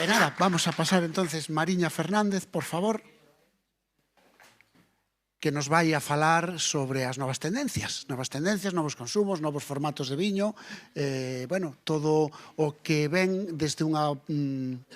E nada, vamos a pasar entonces Mariña Fernández, por favor, que nos vai a falar sobre as novas tendencias, novos consumos, novos formatos de viño, bueno, todo o que ven desde unha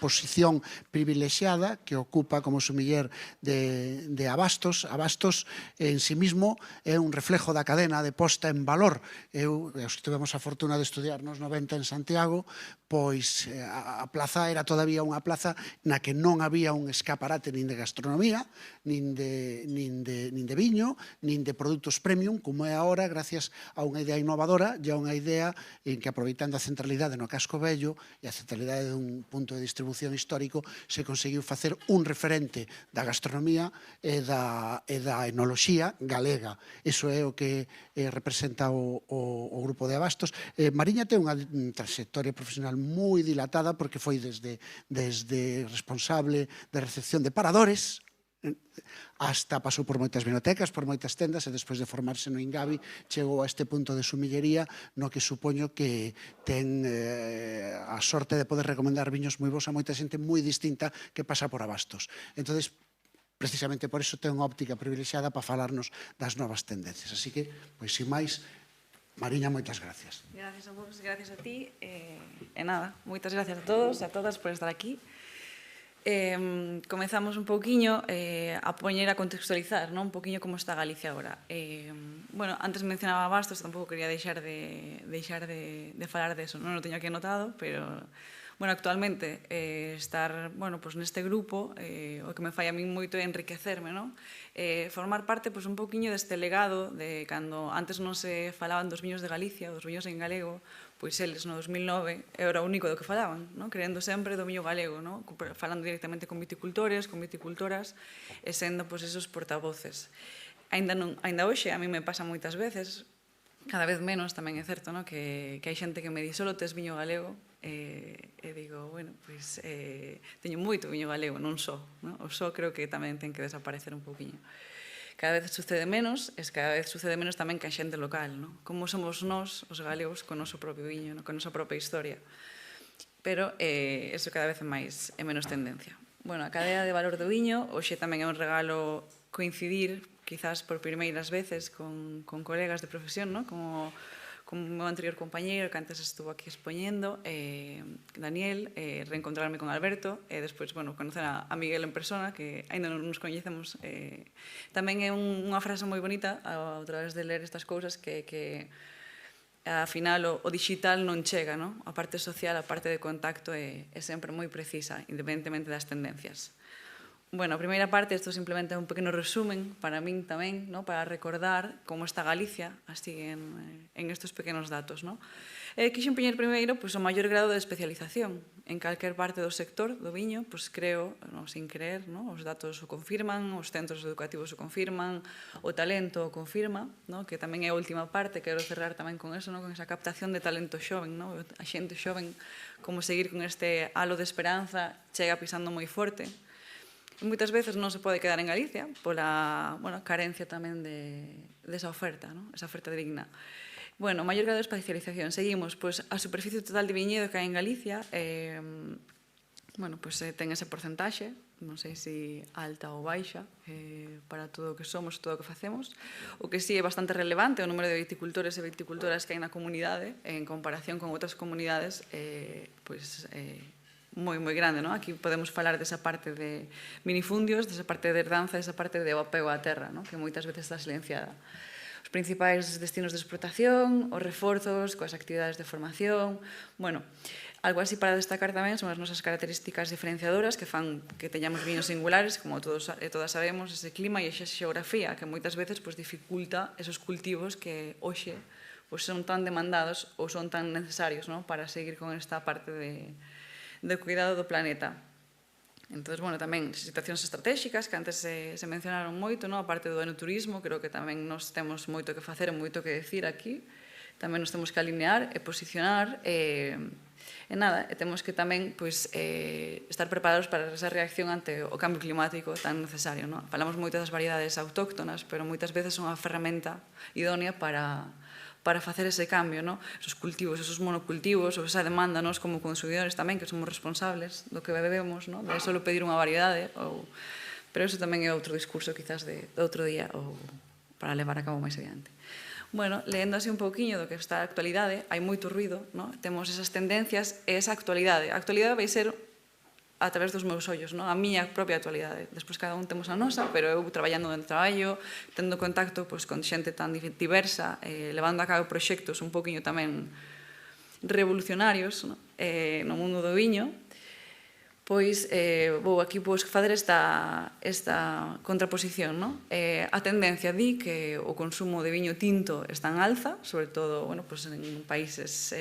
posición privilexiada que ocupa como sumiller de Abastos. Abastos en sí mismo é un reflejo da cadena de posta en valor. Os que tivemos a fortuna de estudiar nos 90 en Santiago, pois a plaza era todavía unha plaza na que non había un escaparate nin de gastronomía, nin de viño, nin de produtos premium, como é agora, gracias a unha idea innovadora e a unha idea en que, aproveitando a centralidade no casco vello e a centralidade dun punto de distribución histórico, se conseguiu facer un referente da gastronomía e da enoloxía galega. Iso é o que representa o grupo de Abastos. Mariña ten unha trayectoria profesional moi dilatada porque foi desde responsable de recepción de paradores hasta pasou por moitas vinotecas, por moitas tendas, e despois de formarse no Ingavi chegou a este punto de sumillería no que supoño que ten a sorte de poder recomendar viños moi bons a moita xente moi distinta que pasa por Abastos. Entonces, precisamente por iso ten unha óptica privilexiada para falarnos das novas tendencias. Así que, pois, sin máis, Mariña, moitas gracias. Gracias a vos, gracias a ti. E nada, moitas gracias a todos e a todas por estar aquí. Comezamos un pouquiño a poñer a contextualizar, un pouquiño como está Galicia agora. Bueno, antes mencionaba Bastos, tampouco quería deixar de falar de eso, non o teño aquí anotado, pero bueno, actualmente estar, bueno, pues neste grupo, o que me fai a min moito é enriquecerme, non? Formar parte, pues, un pouquiño deste legado de cando antes non se falaban dos viños de Galicia, dos viños en galego, pois eles no 2009 era o único do que falaban, querendo sempre do viño galego, falando directamente con viticultores, con viticultoras, e sendo esos portavoces. Ainda hoxe, a mí me pasa moitas veces, cada vez menos, tamén é certo, que hai xente que me di solo tes viño galego, e digo, bueno, pois teño moito viño galego, non só. O só creo que tamén ten que desaparecer un pouquiño. Cada vez sucede menos, e cada vez sucede menos tamén que a xente local, como somos nós, os galegos, con o noso propio viño, con a nosa propia historia. Pero eso cada vez é menos tendencia. Bueno, a cadea de valor do viño, hoxe tamén é un regalo coincidir, quizás por primeiras veces, con colegas de profesión, como o meu anterior compañeiro que antes estuvo aquí expoñendo, Daniel, reencontrarme con Alberto, e despois, bueno, conocer a Miguel en persona, que aínda non nos coñecemos. Tamén é unha frase moi bonita, a través de ler estas cousas, que ao final o digital non chega, a parte social, a parte de contacto é sempre moi precisa, independentemente das tendencias. Bueno, a primeira parte, isto simplemente é un pequeno resumen para min tamén, para recordar como está Galicia, así en estes pequenos datos. Quixen poñer primeiro o maior grado de especialización en calquer parte do sector do viño, creo, sin creer, os datos o confirman, os centros educativos o confirman, o talento o confirma, que tamén é a última parte, quero cerrar tamén con eso, con esa captación de talento xoven, a xente xoven, como seguir con este halo de esperanza, chega pisando moi forte. Moitas veces non se pode quedar en Galicia pola carencia tamén desa oferta, esa oferta digna. Bueno, maior grado de especialización. Seguimos, a superficie total de viñedo que hai en Galicia ten ese porcentaxe, non sei se alta ou baixa, para todo o que somos, todo o que facemos. O que sí é bastante relevante é o número de viticultores e viticultoras que hai na comunidade en comparación con outras comunidades, moi, moi grande, Aquí podemos falar desa parte de minifundios, desa parte de herdanza, desa parte de apego á terra, que moitas veces está silenciada. Os principais destinos de explotación, os reforzos, coas actividades de formación, algo así para destacar tamén son as nosas características diferenciadoras que fan que teñamos viños singulares, como todos e todas sabemos, ese clima e esa xeografía que moitas veces dificulta esos cultivos que hoxe son tan demandados ou son tan necesarios para seguir con esta parte de cuidado do planeta. Entón, tamén situacións estratégicas que antes se mencionaron moito, a parte do enoturismo, creo que tamén nos temos moito que facer e moito que decir aquí. Tamén nos temos que alinear e posicionar e temos que tamén estar preparados para esa reacción ante o cambio climático tan necesario. Falamos moito das variedades autóctonas, pero moitas veces son unha ferramenta idónea para para facer ese cambio, no? Esos cultivos, esos monocultivos, ou esa demanda nos como consumidores tamén, que somos responsables do que bebemos, no? De só pedir unha variedade, pero eso tamén é outro discurso quizás de outro día ou para levar a cabo máis adiante. Bueno, leendo así un pouquiño do que está a actualidade, hai moito ruido, no? Temos esas tendencias e esa actualidade. A actualidade vai ser a través dos meus ollos, no? A miña propia actualidade. Despois cada un temos a nosa, pero eu traballando no traballo, tendo contacto pois, con xente tan diversa, levando a cabo proxectos un poquinho tamén revolucionarios, no? No mundo do viño, pois vou aquí fazer esta contraposición, no? A tendencia di que o consumo de viño tinto está en alza, sobre todo, bueno, pois en países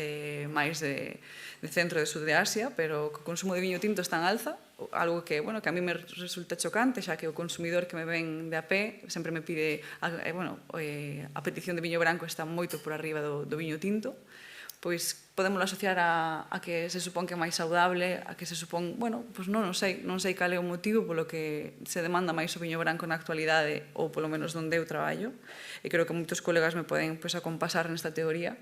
máis de centro e sur de Asia, pero o consumo de viño tinto está en alza, algo que, bueno, que a mí me resulta chocante, xa que o consumidor que me ven de a pé sempre me pide, bueno, a petición de viño branco está moito por arriba do viño tinto, pois podemos asociar a que se supón que é máis saudable, a que se supón, bueno, pois non sei cal é o motivo polo que se demanda máis o viño branco na actualidade, ou polo menos onde eu traballo, e creo que moitos colegas me poden acompasar nesta teoría,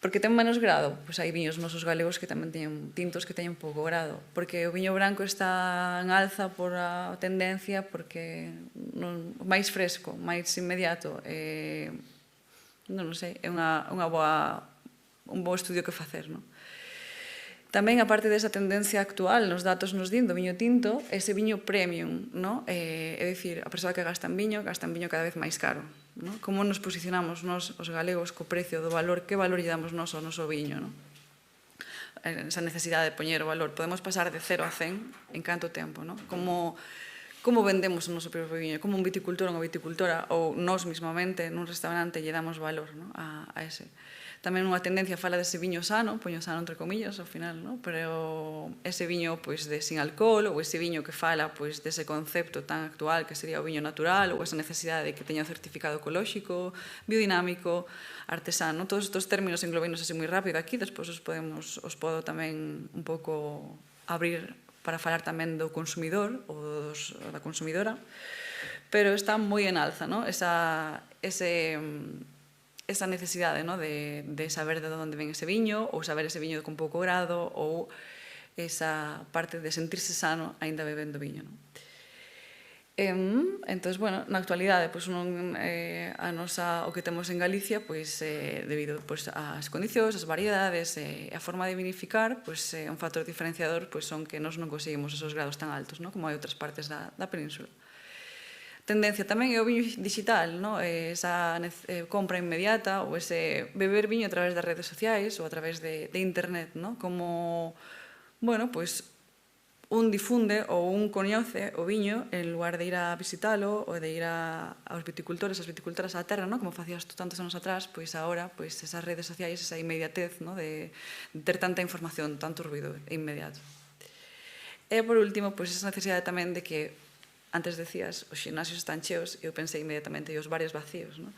porque ten menos grado, pois hai viños nosos galegos que tamén teñen tintos que teñen pouco grado, porque o viño branco está en alza por a tendencia, porque máis fresco, máis inmediato, non sei, é un bo estudio que facer, non? Tamén, a parte desa tendencia actual, nos datos nos din do viño tinto, ese viño premium, non? É dicir, a persoa que gasta en viño cada vez máis caro, non? Como nos posicionamos nos, os galegos, co precio do valor, que valor lle damos nos ao noso viño, non? Esa necesidade de poñer o valor. Podemos pasar de 0 a 100 en canto tempo, non? Como vendemos o noso propio viño, como un viticultor ou unha viticultora, ou nós mismamente nun restaurante lle damos valor, non? A ese. Tamén unha tendencia fala dese viño sano, poño sano entre comillas ao final, no? Pero ese viño pois, de sin alcohol, ou ese viño que fala pois, dese concepto tan actual que sería o viño natural, ou esa necesidade de que teña un certificado ecolóxico, biodinámico, artesano. Todos estes términos englobenos así moi rápido aquí, despois os podo tamén un pouco abrir para falar tamén do consumidor ou da consumidora, pero está moi en alza, no? Esa necesidade, no? de saber de onde ven ese viño, ou saber ese viño con pouco grado, ou esa parte de sentirse sano aínda bebendo viño. No? Entón, bueno, na actualidade, pois, o que temos en Galicia, pois, debido pois, ás condicións, as variedades, a forma de vinificar, pois, un factor diferenciador pois, son que nós non conseguimos esos grados tan altos, no? Como hai outras partes da península. Tendencia tamén é o viño digital, no? Esa compra inmediata ou ese beber viño a través das redes sociais ou a través de internet, no? Como, bueno, pois, un difunde ou un coñece o viño en lugar de ir a visitalo ou de ir aos viticultores, as viticultoras á terra, no? Como facías tú tantos anos atrás, pois agora pois, esas redes sociais, esa inmediatez, no? de ter tanta información, tanto ruido inmediato. E, por último, pois, esa necesidade tamén de que antes decías, os ximnasios están cheos, e eu pensei inmediatamente, e os bares vacíos, no?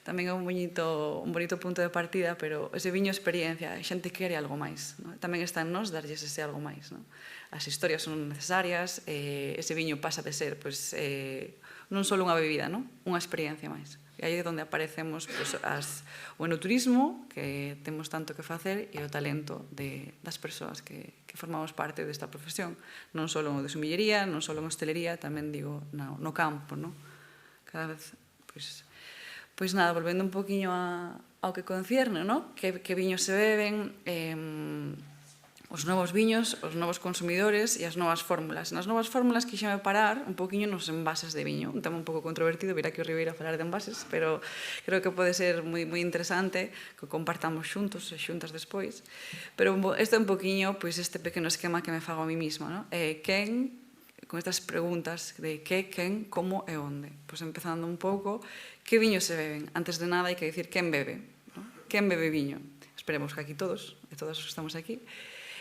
Tamén é un bonito punto de partida, pero ese viño experiencia, a xente quere algo máis, no? Tamén está en nós darlles ese algo máis, no? As historias son necesarias, ese viño pasa de ser, pois, non só unha bebida, no? Unha experiencia máis. E aí é onde aparecemos pois, o enoturismo, que temos tanto que facer, e o talento das persoas que formamos parte desta profesión. Non só de sumillería, non só en hostelería, tamén digo no campo, no? Cada vez, pois nada, volvendo un poquinho ao que concierne, no? Que viños se beben, os novos viños, os novos consumidores e as novas fórmulas. Nas novas fórmulas quixeme parar un poquinho nos envases de viño. Un tema un pouco controvertido, vir aquí o Ribeiro a falar de envases, pero creo que pode ser moi interesante que compartamos xuntos e xuntas despois. Pero isto é un poquinho este pequeno esquema que me fago a mí mesma, no? Quen, con estas preguntas de que, quen, como e onde. Pois empezando un pouco, que viños se beben? Antes de nada hai que dicir quen bebe. Quen bebe viño? Esperemos que aquí todos, e todos os que estamos aquí.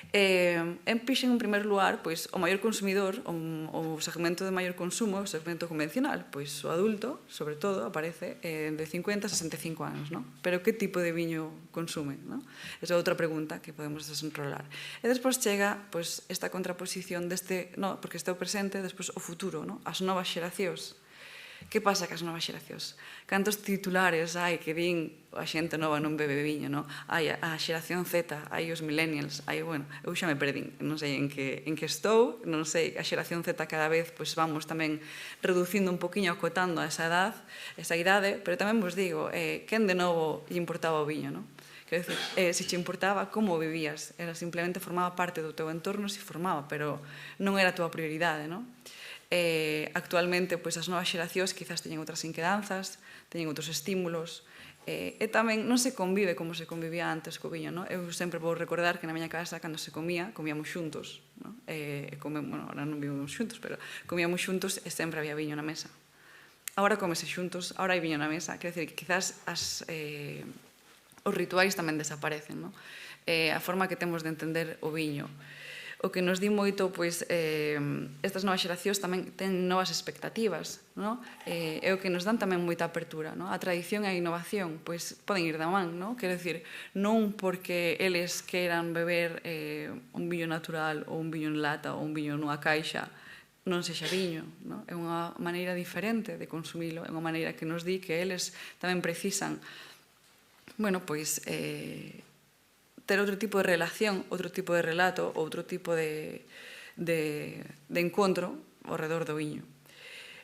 Pixen en primer lugar o maior consumidor, o segmento de maior consumo, o segmento convencional, pois o adulto, sobre todo, aparece de 50 a 65 anos, no? Pero que tipo de viño consume, no? Esa é outra pregunta que podemos desenrolar. E despois chega esta contraposición deste, no, porque este é o presente, despois o futuro, no? As novas xeracións. Que pasa cas novas xeracións? Cantos titulares hai que din a xente nova non bebe viño, non? Hai a xeración Z, hai os millennials, hai, bueno, eu xa me perdín, non sei en que estou, non sei, a xeración Z cada vez, pois vamos tamén reducindo un poquinho, acotando esa idade, pero tamén vos digo, quen de novo lle importaba o viño, non? Quero dicir, se che importaba, como o vivías? Era simplemente formaba parte do teu entorno, si formaba, pero non era a túa prioridade, non? Actualmente, pois, as novas xeracións quizás teñen outras inquedanzas, teñen outros estímulos, e tamén non se convive como se convivía antes co viño, non? Eu sempre vou recordar que na miña casa, cando se comíamos xuntos, non? Bueno, ahora non vivimos xuntos, pero comíamos xuntos e sempre había viño na mesa. Agora comese xuntos, agora hai viño na mesa, quero dicir que quizás os rituais tamén desaparecen, non? A forma que temos de entender o viño. O que nos di moito, pois, estas novas xeracións tamén ten novas expectativas, non? E o que nos dan tamén moita apertura, non? A tradición e a innovación, pois, poden ir da man, non? Quero dicir, non porque eles queran beber un viño natural ou un viño en lata ou un viño nunha caixa, non sexa viño, non? É unha maneira diferente de consumilo, é unha maneira que nos di que eles tamén precisan, bueno, pois, ter outro tipo de relación, outro tipo de relato, outro tipo de encontro ao redor do viño.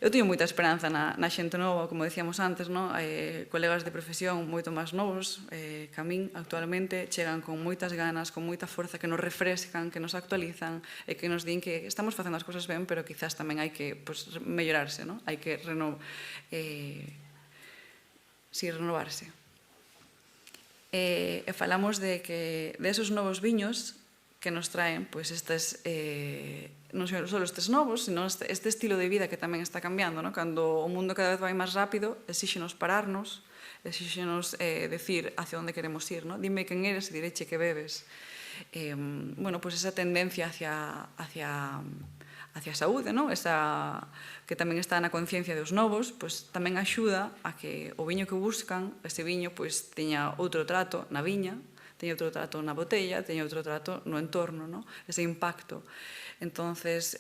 Eu teño moita esperanza na xente nova, como decíamos antes, colegas de profesión moito máis novos que a min actualmente chegan con moitas ganas, con moita forza, que nos refrescan, que nos actualizan e que nos din que estamos facendo as cousas ben, pero quizás tamén hai que mellorarse, hai que renovarse. E falamos de esos novos viños que nos traen estes, non só estes novos, sino este estilo de vida que tamén está cambiando. Cando o mundo cada vez vai máis rápido, exíxenos pararnos, exíxenos decir hacia onde queremos ir. Dime quen eres e direche que bebes. Esa tendencia hacia a saúde, que tamén está na conciencia dos novos, tamén axuda a que o viño que buscan, ese viño teña outro trato na viña, teña outro trato na botella, teña outro trato no entorno, ese impacto. Entonces,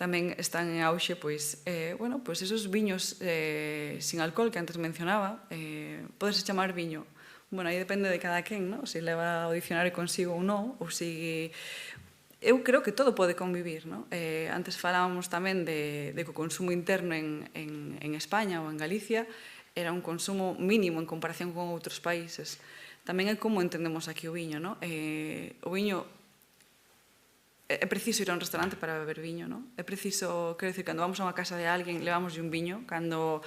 tamén están en auxe esos viños sin alcohol que antes mencionaba, podese chamar viño. Aí depende de cada quen, se leva o dicionario consigo ou non, ou se... Eu creo que todo pode convivir, non? Antes falábamos tamén de que o consumo interno en España ou en Galicia era un consumo mínimo en comparación con outros países. Tamén é como entendemos aquí o viño, non? O viño... É preciso ir a un restaurante para beber viño, non? É preciso, quero dicir, cando vamos a unha casa de alguén, levamos un viño, cando...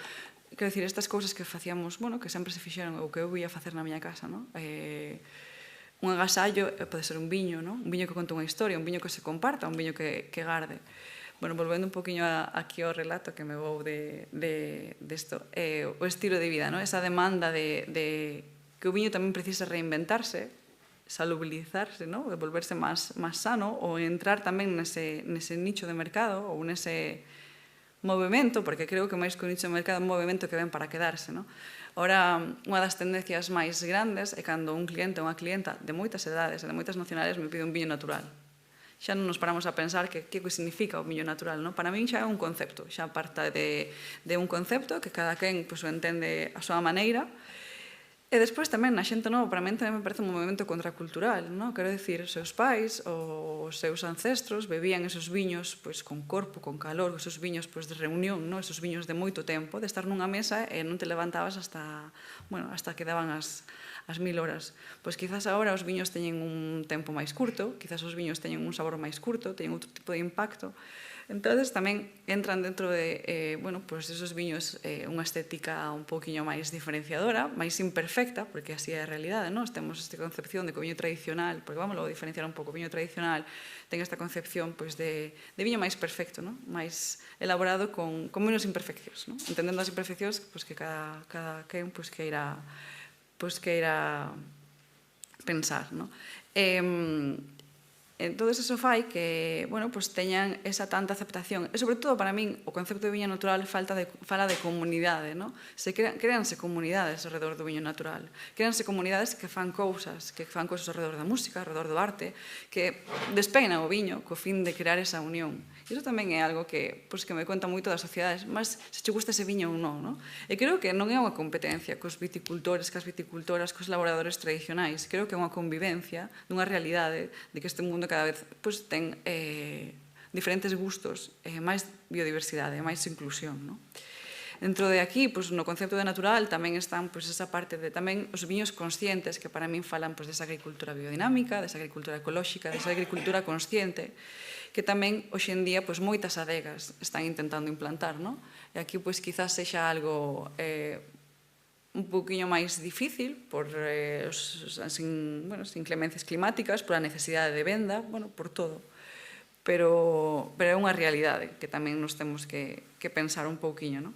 Quero dicir, estas cousas que facíamos, que sempre se fixeron, ou que eu ia facer na miña casa, non? Un agasallo pode ser un viño, un viño que conta unha historia, un viño que se comparta, un viño que garde. Volvendo un poquinho aquí ao relato que me vou desto, o estilo de vida, esa demanda de que o viño tamén precisa reinventarse, salubilizarse, de volverse máis sano, ou entrar tamén nese nicho de mercado ou nese movimento, porque creo que máis que un nicho de mercado é un movimento que ven para quedarse. Ora, unha das tendencias máis grandes é cando un cliente ou unha clienta de moitas edades e de moitas nacionales me pide un viño natural. Xa non nos paramos a pensar que significa o viño natural. Para min xa é un concepto, xa parta de un concepto que cada quen o entende a súa maneira. E despois tamén na xente nova, para min tamén me parece un movimento contracultural. Quero dicir, os seus pais ou os seus ancestros bebían esos viños con corpo, con calor, esos viños de reunión, esos viños de moito tempo, de estar nunha mesa e non te levantabas hasta que daban as 1000 horas. Pois quizás agora os viños teñen un tempo máis curto, quizás os viños teñen un sabor máis curto, teñen outro tipo de impacto. Entón, tamén entran dentro de esos viños unha estética un poquinho máis diferenciadora, máis imperfecta, porque así é a realidade, temos esta concepción de que o viño tradicional, porque vamos a diferenciar un pouco, o viño tradicional ten esta concepción de viño máis perfecto, máis elaborado con menos imperfeccións, entendendo as imperfeccións que cada quen queira pensar. Entón, eso fai que, bueno, pues teñan esa tanta aceptación. E, sobre todo, para min, o concepto de viño natural fala de comunidade, non? Créanse comunidades ao redor do viño natural. Créanse comunidades que fan cousas ao redor da música, ao redor do arte, que despeinan o viño co fin de crear esa unión. E iso tamén é algo que me conta moito das sociedades, mas se che gusta ese viño ou non, non? E creo que non é unha competencia cos viticultores, cas viticultoras, cos laboradores tradicionais. Creo que é unha convivencia dunha realidade de que este mundo cada vez ten diferentes gustos, máis biodiversidade, máis inclusión, non? Dentro de aquí, no concepto de natural, tamén están esa parte de tamén os viños conscientes, que para min falan desa agricultura biodinámica, desa agricultura ecolóxica, desa agricultura consciente, que tamén, hoxe en día, moitas adegas están intentando implantar, non? E aquí, quizás sexa algo un pouquiño máis difícil por as inclemencias climáticas, por a necesidade de venda, por todo. Pero é unha realidade que tamén nos temos que pensar un pouquiño, non?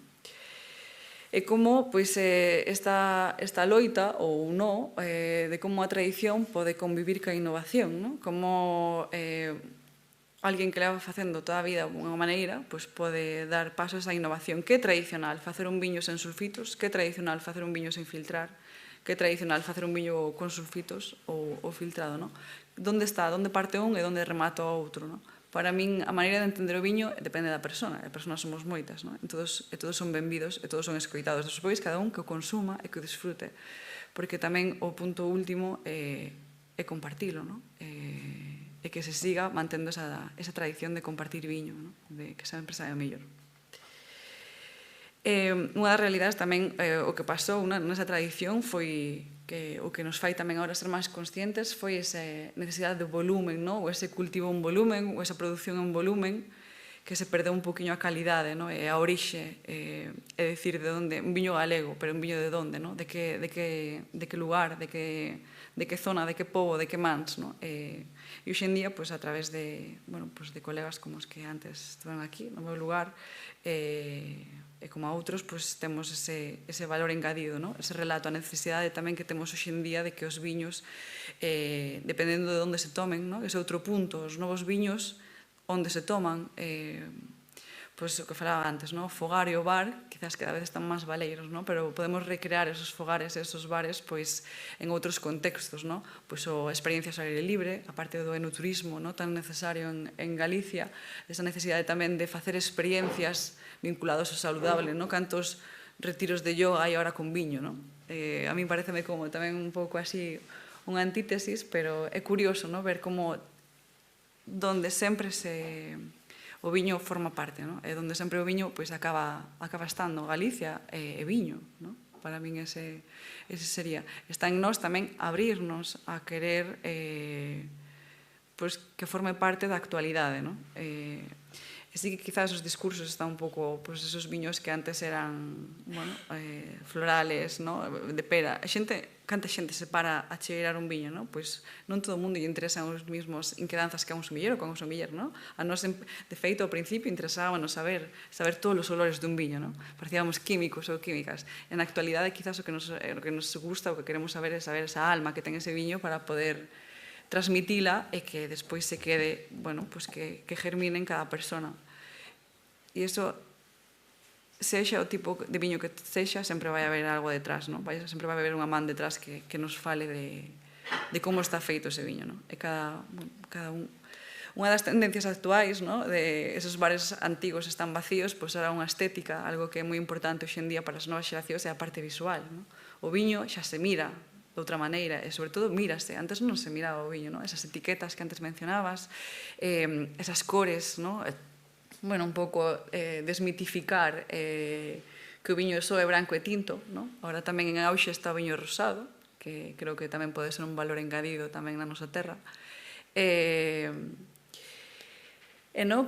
E como esta loita, ou non, de como a tradición pode convivir ca innovación, non? Como alguén que leva facendo toda a vida unha maneira, pode dar pasos á innovación. Que é tradicional facer un viño sen sulfitos? Que é tradicional facer un viño sen filtrar? Que é tradicional facer un viño con sulfitos ou filtrado, non? Donde está, donde parte un e donde remata o outro, non? Para min, a maneira de entender o viño depende da persona, e a persona somos moitas, non? E todos son benvidos, e todos son escoitados. Despois, cada un que o consuma e que o disfrute, porque tamén o punto último é compartilo, non? E que se siga mantendo esa tradición de compartir viño, de que sempre sabe mellor. Unha das realidades tamén, o que pasou nesa tradición foi que o que nos fai tamén agora ser máis conscientes foi esa necesidade de volumen, ou ese cultivo en volumen, ou esa produción en volumen, que se perdeu un poquinho a calidade, e a orixe, é dicir, de onde, un viño galego, pero un viño de onde, de que lugar, de que zona, de que pobo, de que mans, e hoxe en día, a través de colegas como os que antes estiveron aquí, no meu lugar, e como a outros, temos ese valor engadido, ese relato, a necesidade tamén que temos hoxe en día de que os viños, dependendo de onde se tomen, ese outro punto, os novos viños, onde se toman, o que falaba antes, o fogar e o bar, quizás cada vez están máis valeiros, pero podemos recrear esos fogares e esos bares en outros contextos, a experiencia ao aire libre, a parte do enoturismo tan necesario en Galicia, esa necesidade tamén de facer experiencias vinculados ao saludable, cantos retiros de yoga hai agora con viño, a mí pareceme como tamén un pouco así unha antítesis, pero é curioso ver como donde sempre o viño forma parte, e donde sempre o viño acaba estando Galicia e viño, para min ese sería. Está en nós tamén abrirnos a querer que forme parte da actualidade, e sí que quizás os discursos están un pouco esos viños que antes eran florales, de pera. Canta xente se para a cheirar un viño, non todo o mundo lle interesan os mesmos inquedanzas que a un sumiller ou que a un sumiller, a nós, de feito, ao principio interesábamos saber todos os olores dun viño, parecíamos químicos ou químicas. En a actualidade, quizás o que nos gusta, o que queremos saber é saber esa alma que ten ese viño para poder transmitila e que despois se quede, que germine en cada persona. E iso, sexa o tipo de viño que sexa, sempre vai haber algo detrás, sempre vai haber unha man detrás que nos fale de como está feito ese viño, e cada un. Unha das tendencias actuais, de esos bares antigos están vacíos, era unha estética, algo que é moi importante hoxe en día para as novas xeracións, é a parte visual. O viño xa se mira de outra maneira, e sobre todo mírase. Antes non se miraba o viño, esas etiquetas que antes mencionabas, esas cores, un pouco desmitificar que o viño só é branco e tinto. Agora tamén en auxe está o viño rosado, que creo que tamén pode ser un valor engadido tamén na nosa terra.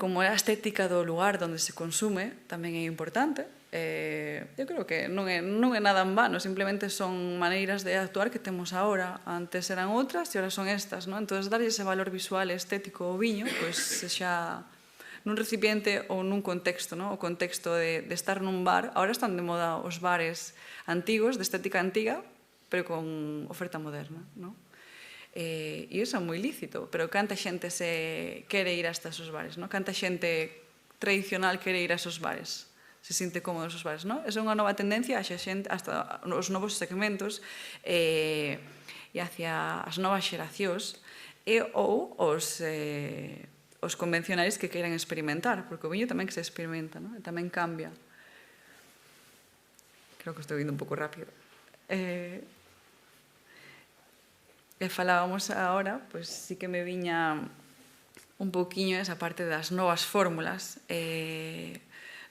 Como é a estética do lugar onde se consume, tamén é importante. Eu creo que non é nada en vano, simplemente son maneiras de actuar que temos agora. Antes eran outras e agora son estas. Entón, darlle ese valor visual e estético ao viño, xa nun recipiente ou nun contexto, o contexto de estar nun bar. Agora están de moda os bares antigos, de estética antiga, pero con oferta moderna. E iso é moi lícito, pero canta xente se quere ir hasta esos bares, non? Canta xente tradicional quere ir a esos bares, se sinte cómodo esos bares, non? Esa é unha nova tendencia hacia xente, hasta os novos segmentos e hacia as novas xeracións ou os convencionais que queiran experimentar, porque o viño tamén que se experimenta, non? E tamén cambia. Creo que estou indo un pouco rápido. E falábamos agora, pois sí que me viña un pouquiño esa parte das novas fórmulas.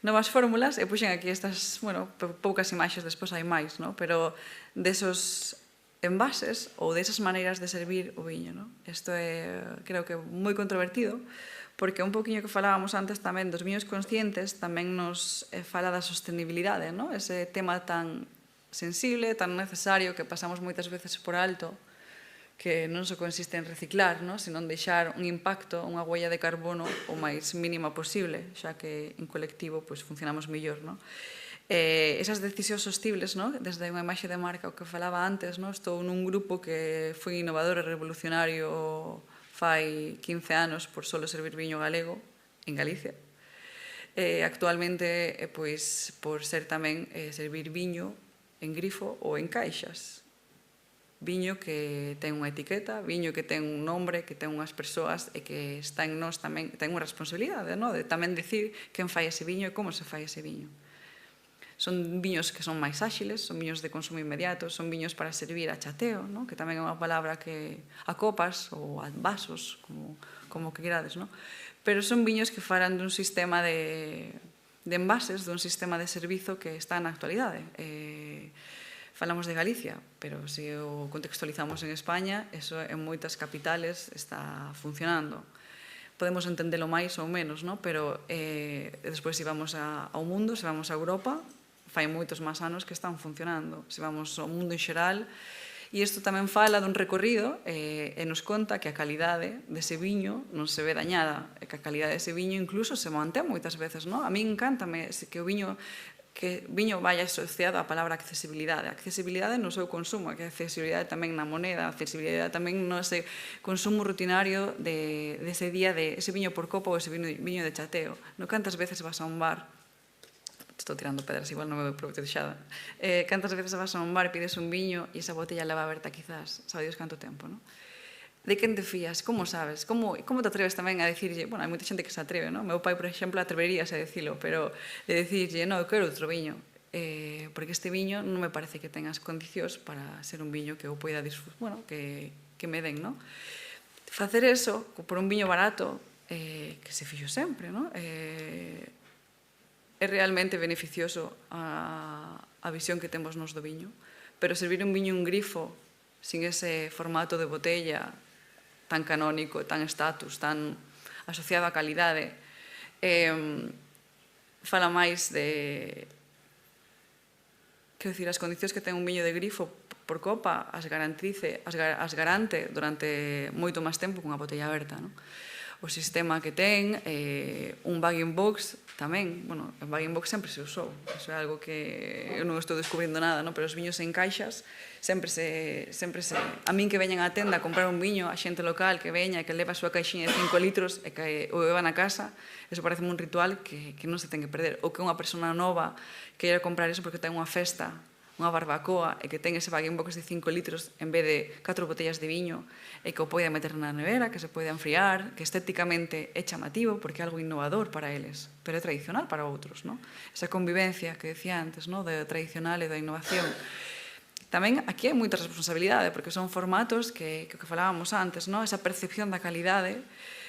Novas fórmulas, e puxen aquí estas, bueno, poucas imaxes, despois hai máis, no? Pero desos envases ou desas maneiras de servir o viño, no? Isto é, creo que, moi controvertido, porque un pouquiño que falábamos antes tamén dos viños conscientes tamén nos fala da sostenibilidade, no? Ese tema tan sensible, tan necesario, que pasamos moitas veces por alto, que non só consiste en reciclar, no? Senón deixar un impacto, unha huella de carbono o máis mínima posible, xa que en colectivo pois, funcionamos mellor. No? Esas decisións sostibles, no? Desde unha imaxe de marca, o que falaba antes, no? Estou nun grupo que foi innovador e revolucionario fai 15 anos por solo servir viño galego en Galicia. Actualmente, pois, por ser tamén servir viño en grifo ou en caixas. Viño que ten unha etiqueta, viño que ten un nombre, que ten unhas persoas e que está en nós tamén, ten unha responsabilidade, no? De tamén dicir quen fai ese viño e como se fai ese viño. Son viños que son máis áxiles, son viños de consumo inmediato, son viños para servir a chateo, no? Que tamén é unha palabra que a copas ou a vasos, como que querades, no? Pero son viños que falan dun sistema de envases, dun sistema de servizo que está na actualidade. Falamos de Galicia, pero se o contextualizamos en España, eso en moitas capitales está funcionando. Podemos entendelo máis ou menos, no? Pero despois se vamos ao mundo, se vamos a Europa, fai moitos máis anos que están funcionando. Se vamos ao mundo en xeral, e isto tamén fala dun recorrido e nos conta que a calidade dese viño non se ve dañada, e que a calidade dese viño incluso se mantén moitas veces, no? A mí encántame que o viño vaya asociado á palabra accesibilidade. A accesibilidade no seu consumo, a accesibilidade tamén na moneda, a accesibilidade tamén no ese consumo rutinario dese día de ese viño por copa ou ese viño de chateo. No cantas veces vas a un bar, estou tirando pedras, igual non me vou protexada, cantas veces vas a un bar e pides un viño e esa botella leva aberta quizás, sabe Dios canto tempo, non? De quen te fías? Como sabes? Como te atreves tamén a dicirlle? Bueno, hai moita xente que se atreve, non? Meu pai, por exemplo, atreveríase a dicilo, pero de dicirlle, non, eu quero outro viño, porque este viño non me parece que tenga as condicións para ser un viño que eu poida disfrutar, bueno, que me den, non? Facer eso por un viño barato, que se fixo sempre, non? É realmente beneficioso a visión que temos nos do viño, pero servir un viño en grifo, sin ese formato de botella tan canónico, tan estatus, tan asociado á calidade, fala máis de... Quero dicir, as condicións que ten un viño de grifo por copa as garante durante moito máis tempo cunha botella aberta, non? O sistema que ten, un bag-in-box tamén, bueno, o bag-in-box sempre se usou, iso é algo que eu non estou descubrindo nada, pero os viños en caixas sempre se... A min que veñan á tenda a comprar un viño, a xente local que veña e que leva a súa caixinha de 5 litros e que o beba na casa, eso parece un ritual que non se ten que perder. Ou que unha persona nova queira comprar eso porque ten unha festa, unha barbacoa, e que ten ese bag-in-box de 5 litros en vez de 4 botellas de viño, e que o poida meter na nevera, que se poida enfriar, que estéticamente é chamativo porque é algo innovador para eles, pero é tradicional para outros, non? Esa convivencia que decía antes, non? Do tradicional e da innovación. Tamén aquí hai moita responsabilidade, porque son formatos que falábamos antes, non? Esa percepción da calidade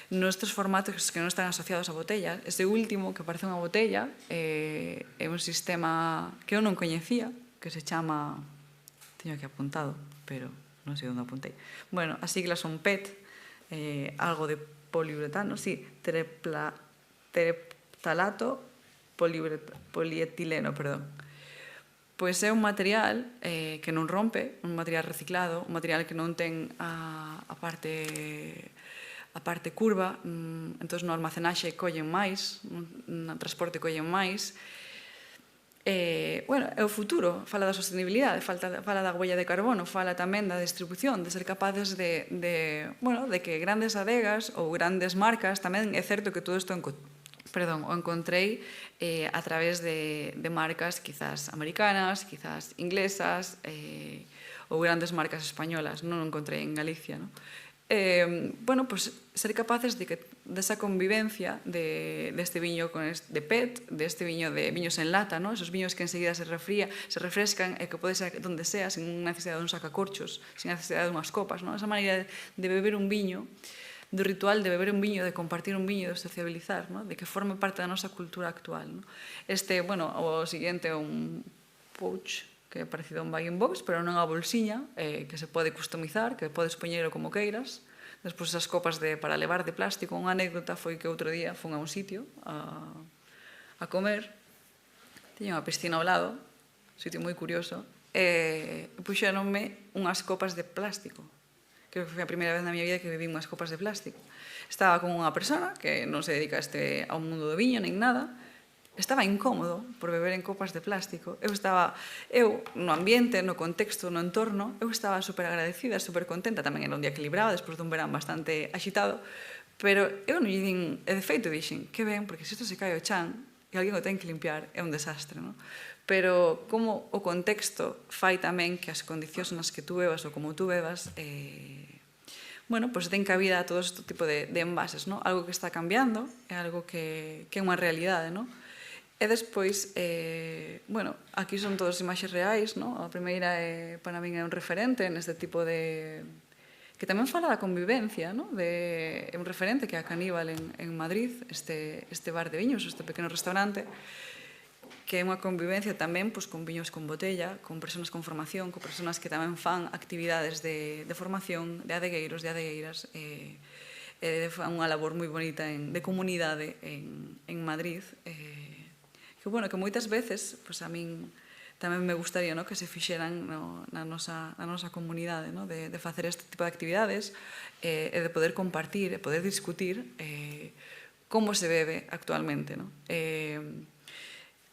nestes formatos que non están asociados a botellas. Ese último, que parece unha botella, é un sistema que eu non coñecía, que se chama... Teño aquí apuntado, pero non sei onde apuntei. Bueno, as siglas son PET, algo de poliuretano, sí, tereptalato polietileno, perdón. Pois é un material que non rompe, un material reciclado, un material que non ten a parte curva, entón no almacenaxe collen máis, no transporte collen máis, Bueno, é o futuro, fala da sostenibilidade, fala da huella de carbono, fala tamén da distribución, de ser capaces de que grandes adegas ou grandes marcas, tamén é certo que todo isto o encontrei a través de marcas quizás americanas, quizás inglesas, ou grandes marcas españolas, non o encontrei en Galicia, non? Bueno, pues ser capaces desa convivencia deste viño de PET, deste viño de viños en lata, ¿no? Esos viños que enseguida se refrescan e que pode ser donde sea, sin necesidade de un sacacorchos, sin necesidade de unhas copas, ¿no? Esa maneira de beber un viño, do ritual de beber un viño, de compartir un viño, de sociabilizar, ¿no? De que forme parte da nosa cultura actual, ¿no? O seguinte é un pouch, que é parecido a un bag-in-box, pero non a bolsiña, que se pode customizar, que podes poñelo como queiras. Despois esas copas para levar de plástico. Unha anécdota foi que outro día fun a un sitio a comer, tiña unha piscina ao lado, un sitio moi curioso, e puxéronme unhas copas de plástico. Creo que foi a primeira vez na miña vida que bebí unhas copas de plástico. Estaba con unha persona que non se dedica ao mundo do viño nin nada. Estaba incómodo por beber en copas de plástico. Eu no ambiente, no contexto, no entorno, eu estaba super agradecida, super contenta. Tamén era un día equilibrado, despois dun verán bastante axitado, pero eu non lle din, e de feito dixen, que ben, porque se isto se cae ao chan e alguén o ten que limpiar, é un desastre, non? Pero como o contexto fai tamén que as condicións nas que tú bebas ou como tú bebas bueno, pues ten cabida a todo este tipo de envases, non? Algo que está cambiando, é algo que é unha realidade, non? E despois, bueno, aquí son todas imaxes reais, non? A primeira, para min, é un referente neste tipo de... que tamén fala da convivencia, non? É un referente que é a Caníbal en Madrid, este bar de viños, este pequeno restaurante, que é unha convivencia tamén con viños con botella, con persoas con formación, con persoas que tamén fan actividades de formación, de adegueiros, de adegueiras, fan unha labor moi bonita de comunidade en Madrid, que moitas veces a min tamén me gustaría que se fixeran na nosa comunidade, de facer este tipo de actividades e de poder compartir e poder discutir como se bebe actualmente.